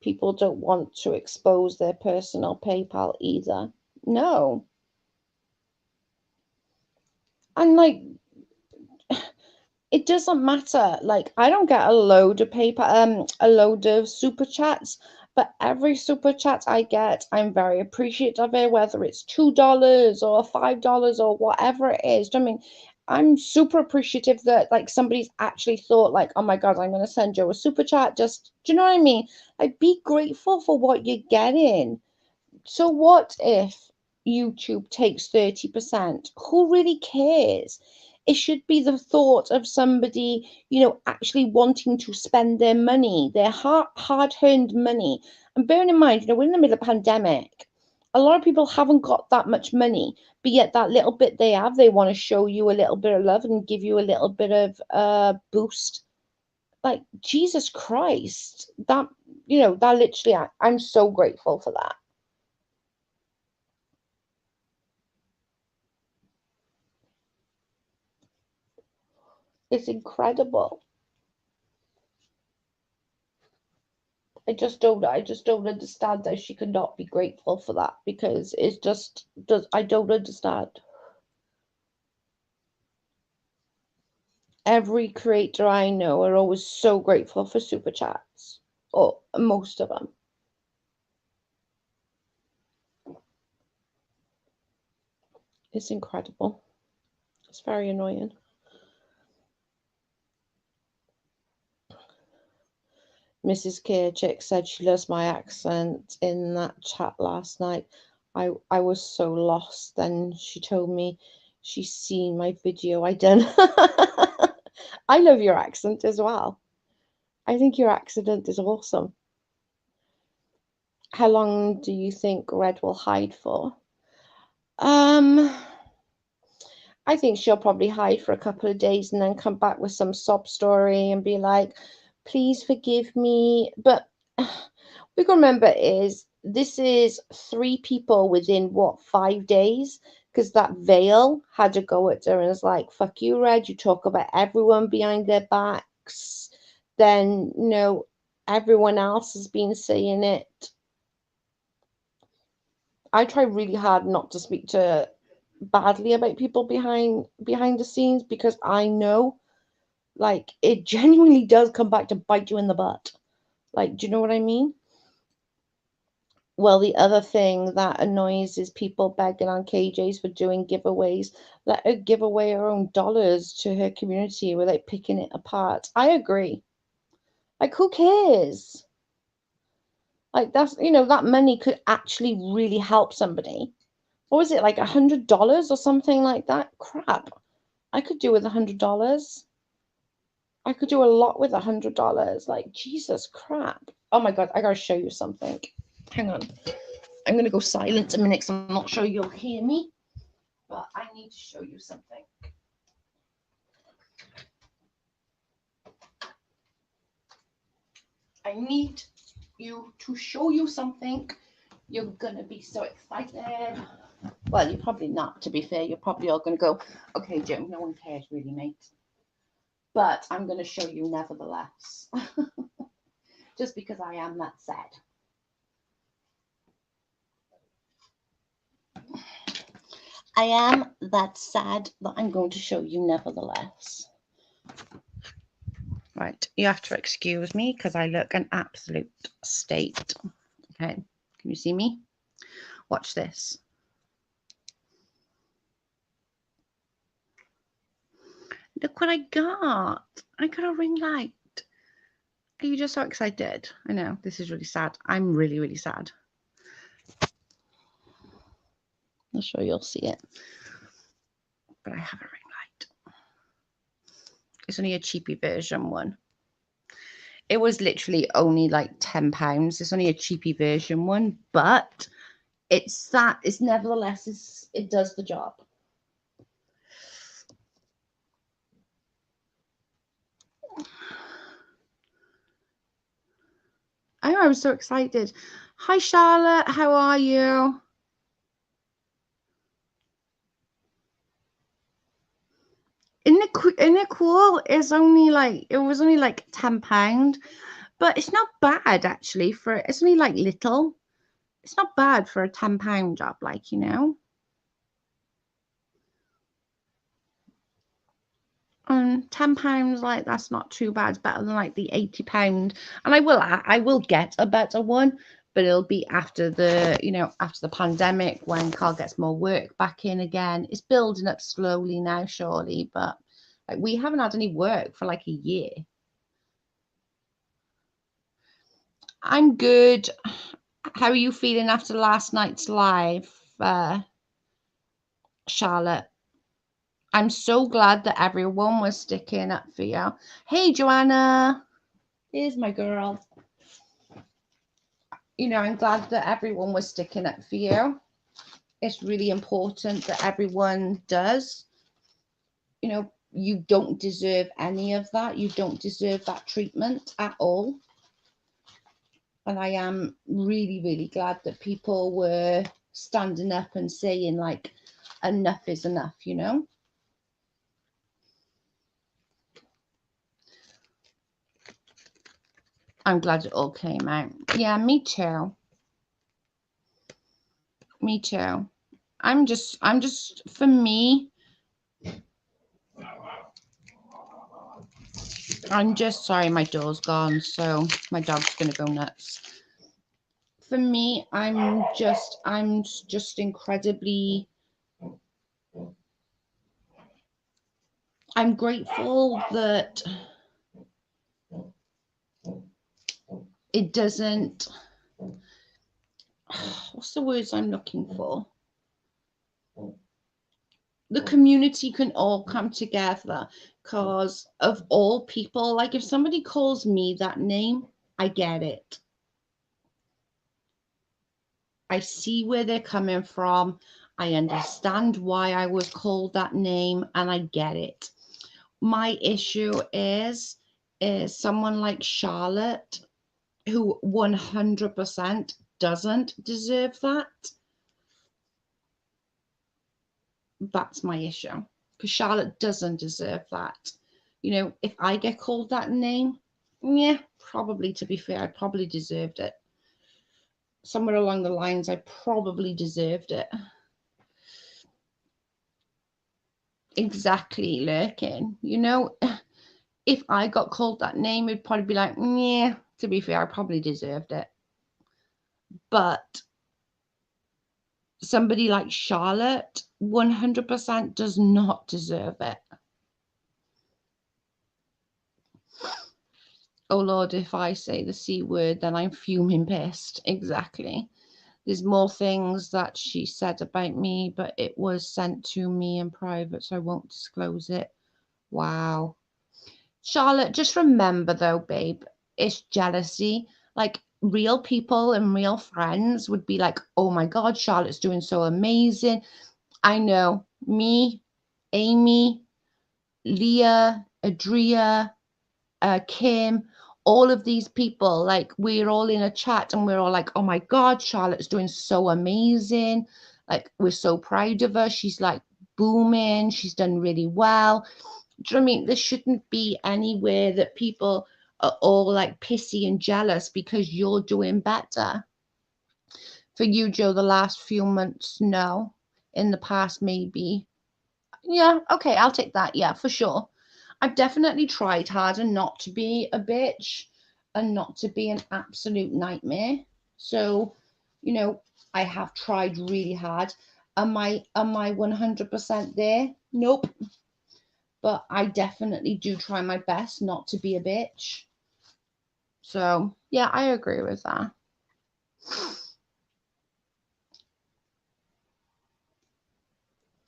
People don't want to expose their personal PayPal either. No. And like, it doesn't matter. Like, I don't get a load of super chats, but every super chat I get, I'm very appreciative of it, whether it's $2 or $5 or whatever it is. Do you know what I mean? I'm super appreciative that like somebody's actually thought like, oh my God, I'm gonna send you a super chat. Just, do you know what I mean? Like, be grateful for what you're getting. So what if YouTube takes 30%? Who really cares? It should be the thought of somebody, actually wanting to spend their money, their hard-earned money. And bearing in mind, we're in the middle of a pandemic. A lot of people haven't got that much money, but yet that little bit they have, they want to show you a little bit of love and give you a little bit of boost. Like, Jesus Christ, that literally, I'm so grateful for that. It's incredible. I just don't understand how she could not be grateful for that, because it's just does I don't understand. Every creator I know are always so grateful for super chats. Or most of them. It's incredible. It's very annoying. Mrs. Kirchick said she loves my accent in that chat last night. I was so lost. Then she told me she's seen my video I done. I love your accent as well. I think your accent is awesome. How long do you think Red will hide for? Um, I think she'll probably hide for a couple of days and then come back with some sob story and be like, please forgive me. But we can remember this is 3 people within what, 5 days? Because that Vale had to go at her and was like, fuck you, Red. You talk about everyone behind their backs. Then, everyone else has been saying it. I try really hard not to speak to badly about people behind the scenes, because I know, like, it genuinely does come back to bite you in the butt. Like, do you know what I mean? Well, the other thing that annoys is people begging on KJ's for doing giveaways. Let her give away her own dollars to her community without picking it apart. I agree. Like, who cares? Like, that's, that money could actually really help somebody. What was it, like $100 or something like that? Crap. I could do with $100. I could do a lot with $100. Like, Jesus crap. Oh my God, I gotta show you something. Hang on. I'm gonna go silent a minute because I'm not sure you'll hear me, but I need to show you something. I need to show you something. You're gonna be so excited. Well, you're probably not, to be fair. You're probably all gonna go, okay, Jim, no one cares really, mate. But I'm gonna show you nevertheless. Just because I am that sad. I am that sad that I'm going to show you nevertheless. Right, you have to excuse me because I look an absolute state. Okay, can you see me? Watch this. Look what I got. I got a ring light. Are you just so excited? I know, this is really sad. I'm really, really sad. I'm sure you'll see it. But I have a ring light. It's only a cheapy version one. It was literally only like £10. It's only a cheapy version one, but it's nevertheless, it does the job. I was so excited. Hi, Charlotte. How are you? In the cool, it was only like £10, but it's not bad actually. It's only like little. It's not bad for a £10 job, like, £10, like, that's not too bad. It's better than like the £80. And I will get a better one, but it'll be after the pandemic, when Carl gets more work back in again. It's building up slowly now, surely, but like, we haven't had any work for like a year. I'm good. How are you feeling after last night's live, Charlotte? I'm so glad that everyone was sticking up for you. Hey, Joanna. Here's my girl. I'm glad that everyone was sticking up for you. It's really important that everyone does. You don't deserve any of that. You don't deserve that treatment at all. And I am really, really glad that people were standing up and saying, like, enough is enough, I'm glad it all came out. Yeah, me too. Me too. I'm just, for me, I'm just sorry, my door's gone, so my dog's gonna go nuts. For me, I'm just incredibly, I'm grateful that it doesn't, what's the words I'm looking for? The community can all come together because of all people. Like if somebody calls me that name, I get it. I see where they're coming from. I understand why I was called that name and I get it. My issue is someone like Charlotte, who 100% doesn't deserve that. That's my issue, because Charlotte doesn't deserve that. You know, if I get called that name, yeah, probably, to be fair, I probably deserved it. Somewhere along the lines, I probably deserved it. Exactly, Lurkin. You know, if I got called that name, it'd probably be like, yeah, to be fair, I probably deserved it. But somebody like Charlotte 100% does not deserve it. Oh Lord, if I say the C word, then I'm fuming pissed. Exactly. There's more things that she said about me, but it was sent to me in private, so I won't disclose it. Wow. Charlotte, just remember though, babe, it's jealousy. Like real people and real friends would be like, oh my God, Charlotte's doing so amazing. I know me, Amy, Leah, Adria, Kim, all of these people, like we're all in a chat and we're all like, oh my God, Charlotte's doing so amazing. Like we're so proud of her. She's like booming. She's done really well. Do you know what I mean? There shouldn't be anywhere that people are all like pissy and jealous because you're doing better. For you, Joe, the last few months, no. In the past, maybe. Yeah, okay, I'll take that. Yeah, for sure. I've definitely tried harder not to be a bitch and not to be an absolute nightmare. So, you know, I have tried really hard. Am I 100% there? Nope. But I definitely do try my best not to be a bitch. So, yeah, I agree with that.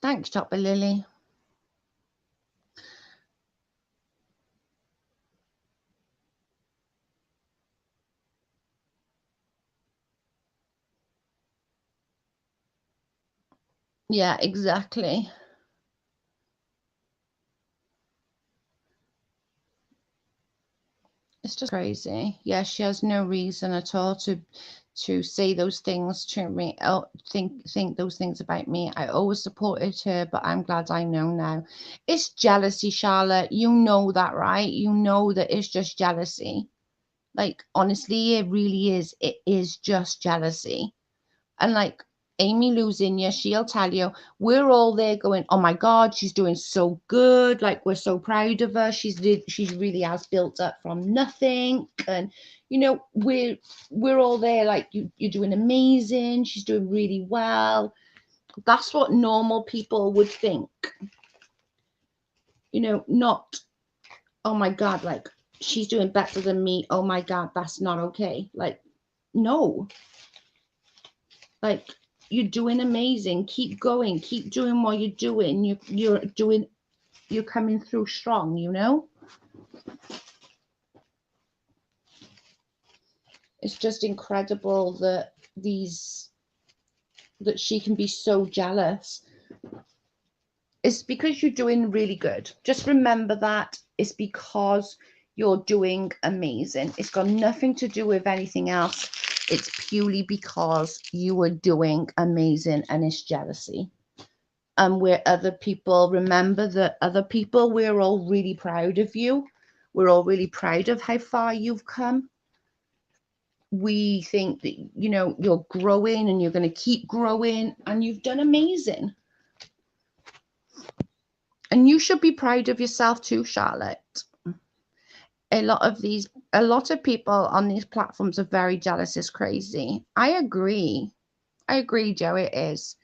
Thanks, Dr. Lily. Yeah, exactly. It's just crazy. Yeah, she has no reason at all to say those things to me. Oh, think those things about me. I always supported her, but I'm glad I know now. It's jealousy, Charlotte. You know that, right? You know that it's just jealousy. Like honestly, it really is. It is just jealousy. And like Amy Luzinia, she'll tell you, we're all there going, oh my God, she's doing so good. Like we're so proud of her. She's really has built up from nothing. And you know, we're all there like you're doing amazing. She's doing really well. That's what normal people would think. You know, not, oh my God, like she's doing better than me. Oh my God, that's not okay. Like, no. Like you're doing amazing. Keep going. Keep doing what you're doing. You're coming through strong, you know? It's just incredible that she can be so jealous. It's because you're doing really good. Just remember that it's because you're doing amazing. It's got nothing to do with anything else. It's purely because you are doing amazing and it's jealousy. Where other people, remember that other people, we're all really proud of you. We're all really proud of how far you've come. We think that, you know, you're growing and you're going to keep growing and you've done amazing. And you should be proud of yourself too, Charlotte. A lot of people on these platforms are very jealous. It's crazy. I agree, Joe, it is.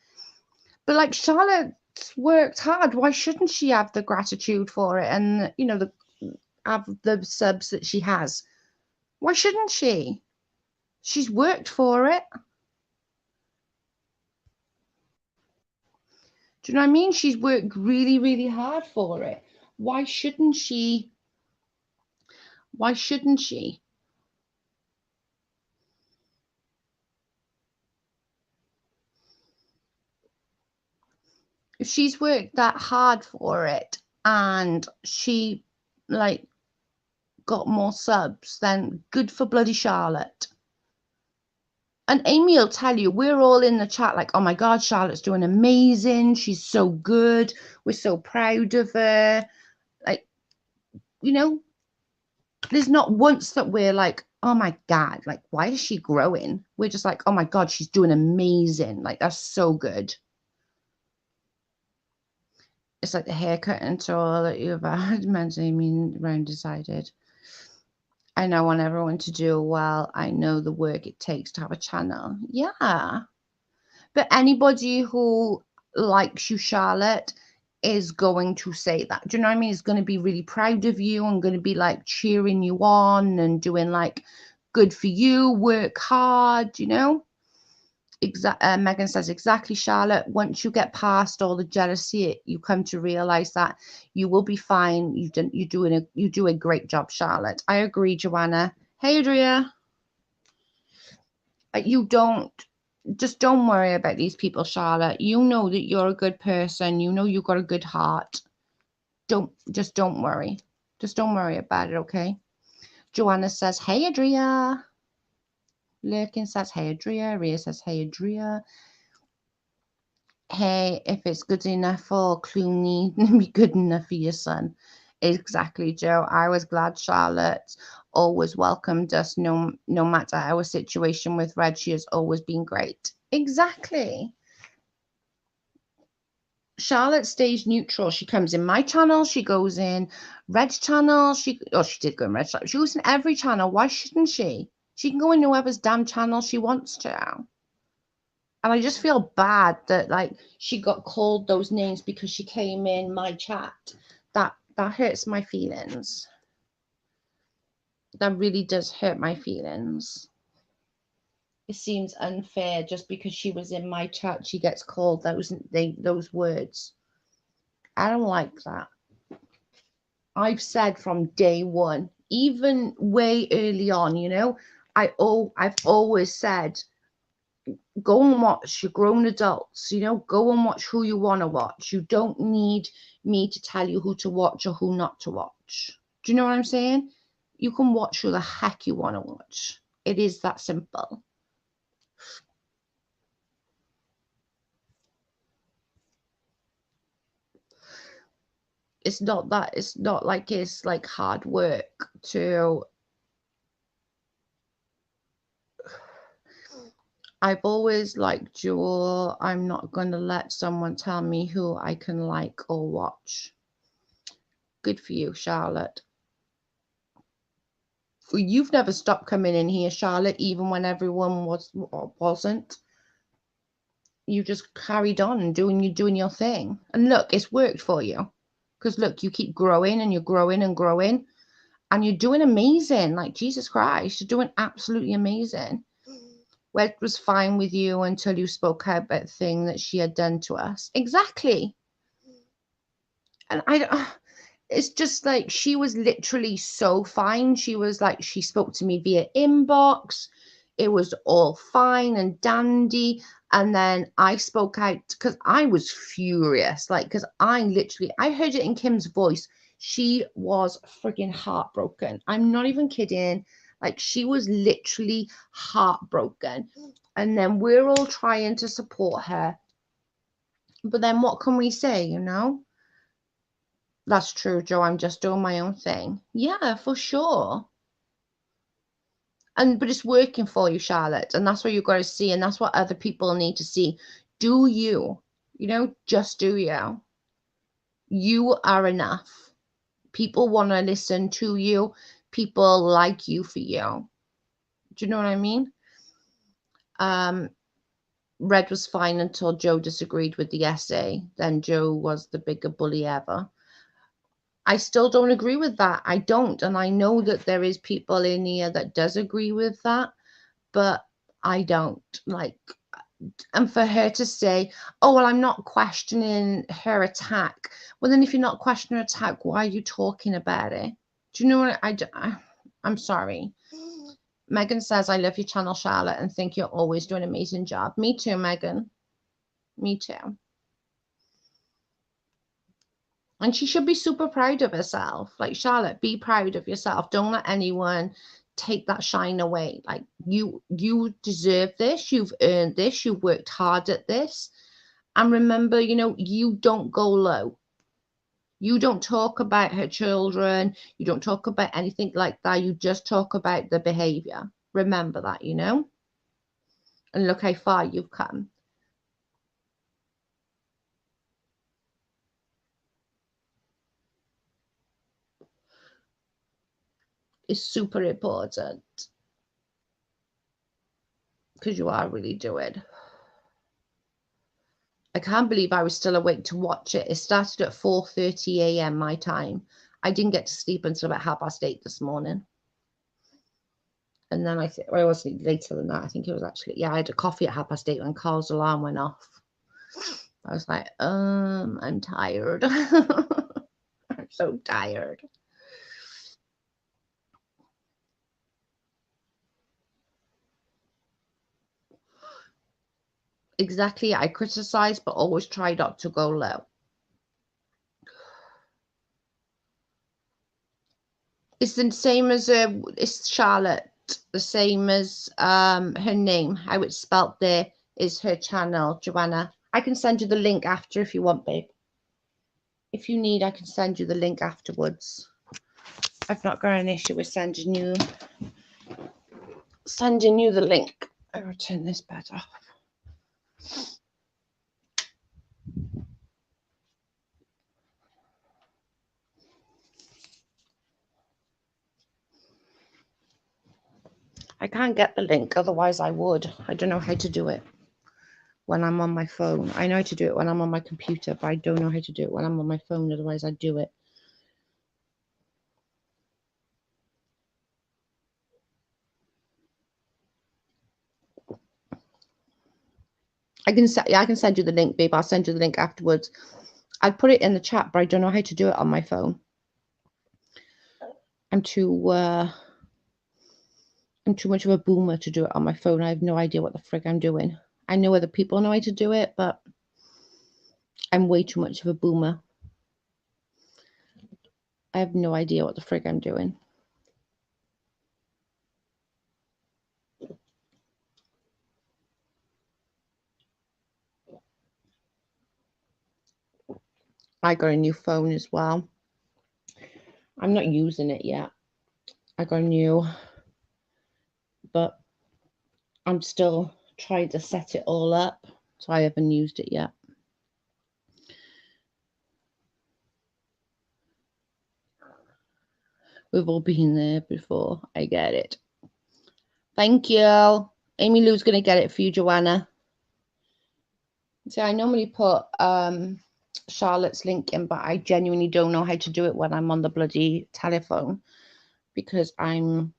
But like Charlotte worked hard. Why shouldn't she have the gratitude for it and, you know, have the subs that she has? Why shouldn't she? She's worked for it. Do you know what I mean? She's worked really, really hard for it. Why shouldn't she? Why shouldn't she? If she's worked that hard for it and she like got more subs, then good for bloody Charlotte. And Amy will tell you, we're all in the chat like, oh my God, Charlotte's doing amazing. She's so good. We're so proud of her. Like, you know, there's not once that we're like, oh my God, like, why is she growing? We're just like, oh my God, she's doing amazing. Like, that's so good. It's like the haircut until all that you've had mentally mean round decided. I know I want everyone to do well. I know the work it takes to have a channel. Yeah. But anybody who likes you, Charlotte, is going to say that. Do you know what I mean? Is going to be really proud of you and going to be like cheering you on and doing like good for you, work hard, you know? Megan says, exactly, Charlotte. Once you get past all the jealousy, you come to realize that you will be fine. You do a great job, Charlotte. I agree, Joanna. Hey, Adria. You just don't worry about these people, Charlotte. You know that you're a good person. You know you've got a good heart. Don't worry. Just don't worry about it, okay? Joanna says, hey, Adria. Lurkin says, hey, Adria. Ria says, hey, Adria. Hey, if it's good enough for Clooney, be good enough for your son. Exactly, Joe. I was glad Charlotte always welcomed us, no matter our situation with Red. She has always been great. Exactly. Charlotte stays neutral. She comes in my channel. She goes in Red's channel. She did go in Red's channel. She goes in every channel. Why shouldn't she? She can go in whoever's damn channel she wants to. And I just feel bad that like she got called those names because she came in my chat. That hurts my feelings. That really does hurt my feelings. It seems unfair just because she was in my chat, she gets called those words. I don't like that. I've said from day one, even way early on, you know, I've always said, go and watch your grown adults, you know, go and watch who you want to watch. You don't need me to tell you who to watch or who not to watch. Do you know what I'm saying? You can watch who the heck you want to watch. It is that simple. It's not like it's like hard work to. I've always liked Jewel. I'm not going to let someone tell me who I can like or watch. Good for you, Charlotte. You've never stopped coming in here, Charlotte, even when everyone wasn't. You just carried on and doing your thing. And look, it's worked for you. Because look, you keep growing and you're growing and growing. And you're doing amazing. Like, Jesus Christ, you're doing absolutely amazing. Wed was fine with you until you spoke out about the thing that she had done to us. Exactly. And it's just like she was literally so fine. She was like, she spoke to me via inbox. It was all fine and dandy. And then I spoke out because I was furious. Like, because I heard it in Kim's voice. She was freaking heartbroken. I'm not even kidding. Like, she was literally heartbroken. And then we're all trying to support her. But then what can we say, you know? That's true, Joe. I'm just doing my own thing. Yeah, for sure. But it's working for you, Charlotte. And that's what you've got to see. And that's what other people need to see. Do you, you know, just do you. You are enough. People want to listen to you. People like you for you. Do you know what I mean? Red was fine until Joe disagreed with the essay. Then Joe was the bigger bully ever. I still don't agree with that. I don't. And I know that there is people in here that does agree with that, but I don't. Like, And for her to say, oh, well, I'm not questioning her attack. Well, then if you're not questioning her attack, why are you talking about it? Do you know what I'm sorry. Megan says, I love your channel, Charlotte, and think you're always doing an amazing job. Me too, Megan. Me too. And she should be super proud of herself. Like, Charlotte, be proud of yourself. Don't let anyone take that shine away. Like, you deserve this. You've earned this. You've worked hard at this. And remember, you know, you don't go low. You don't talk about her children. You don't talk about anything like that. You just talk about the behavior. Remember that, you know? And look how far you've come. It's super important. Because you are really doing. I can't believe I was still awake to watch it. It started at 4:30 a.m. my time. I didn't get to sleep until about 8:30 this morning. And then I was later than that. I think it was actually, yeah, I had a coffee at 8:30 when Carl's alarm went off. I was like, I'm tired. I'm so tired. Exactly. I criticize, but always try not to go low. It's the same as it's Charlotte. The same as her name, how it's spelt there is her channel, Joanna. I can send you the link after if you want, babe. If you need, I can send you the link afterwards. I've not got an issue with sending you the link. I will turn this bed off. I can't get the link, otherwise I would. I don't know how to do it when I'm on my phone. I know how to do it when I'm on my computer, but I don't know how to do it when I'm on my phone, otherwise I'd do it. I can send you the link, babe. I'll send you the link afterwards. I'd put it in the chat, but I don't know how to do it on my phone. I'm too much of a boomer to do it on my phone. I have no idea what the frig I'm doing. I know other people know how to do it, but I'm way too much of a boomer. I have no idea what the frig I'm doing. I got a new phone as well. I'm not using it yet. I got a new, but I'm still trying to set it all up, so I haven't used it yet. We've all been there before. I get it. Thank you. Amy Lou's going to get it for you, Joanna. So I normally put Charlotte's link in, but I genuinely don't know how to do it when I'm on the bloody telephone because I'm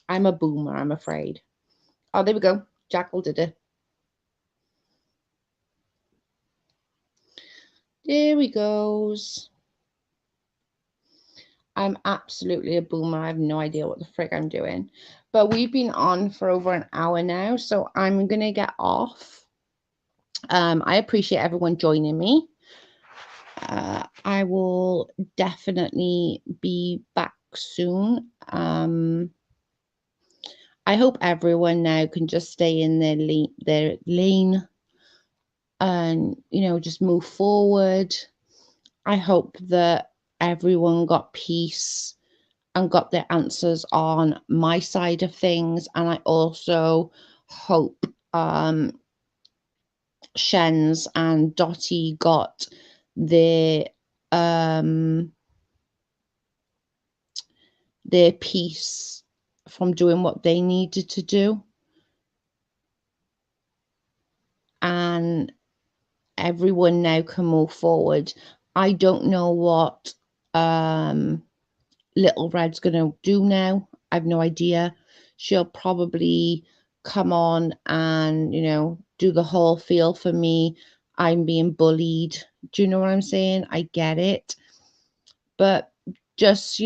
a boomer, I'm afraid. Oh, there we go. Jackal did it. There he goes. I'm absolutely a boomer. I have no idea what the frig I'm doing. But we've been on for over an hour now, so I'm going to get off. I appreciate everyone joining me. I will definitely be back soon. I hope everyone now can just stay in their lane and, you know, just move forward. I hope that everyone got peace and got their answers on my side of things. And I also hope Shens and Dottie got their peace from doing what they needed to do. And everyone now can move forward. I don't know what Little Red's going to do now. I have no idea. She'll probably come on and, you know, do the whole feel for me, I'm being bullied. Do you know what I'm saying? I get it. But just,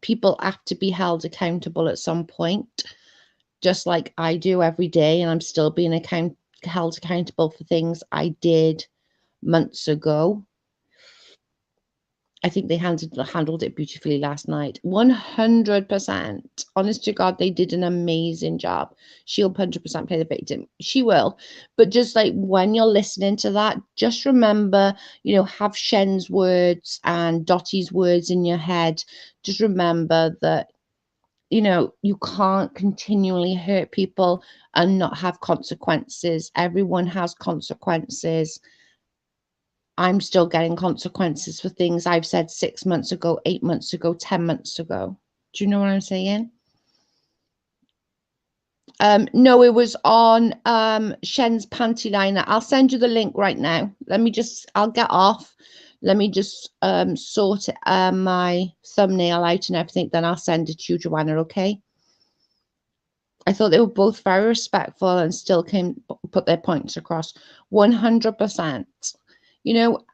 people have to be held accountable at some point, just like I do every day, and I'm still being held accountable for things I did months ago. I think they handled it beautifully last night. 100%. Honest to God, they did an amazing job. She'll 100% play the victim. She will. But just like when you're listening to that, just remember, have Shen's words and Dottie's words in your head. Just remember that, you can't continually hurt people and not have consequences. Everyone has consequences. I'm still getting consequences for things I've said 6 months ago, 8 months ago, 10 months ago. Do you know what I'm saying? No, it was on Shen's panty liner. I'll send you the link right now. I'll get off. Let me just sort my thumbnail out and everything. Then I'll send it to you, Joanna, okay? I thought they were both very respectful and still put their points across. 100%.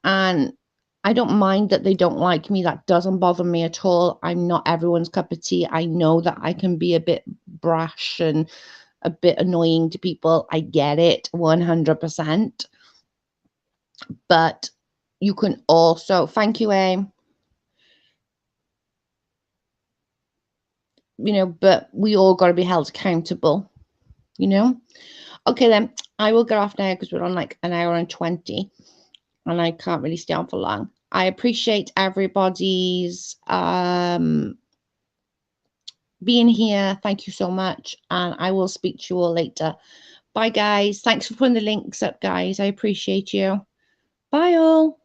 And I don't mind that they don't like me. That doesn't bother me at all. I'm not everyone's cup of tea. I know that I can be a bit brash and a bit annoying to people. I get it, 100%. But you can also, thank you, Aim. But we all got to be held accountable, Okay, then I will get off now because we're on like an hour and 20 and I can't really stay on for long. I appreciate everybody's being here. Thank you so much. And I will speak to you all later. Bye, guys. Thanks for putting the links up, guys. I appreciate you. Bye, all.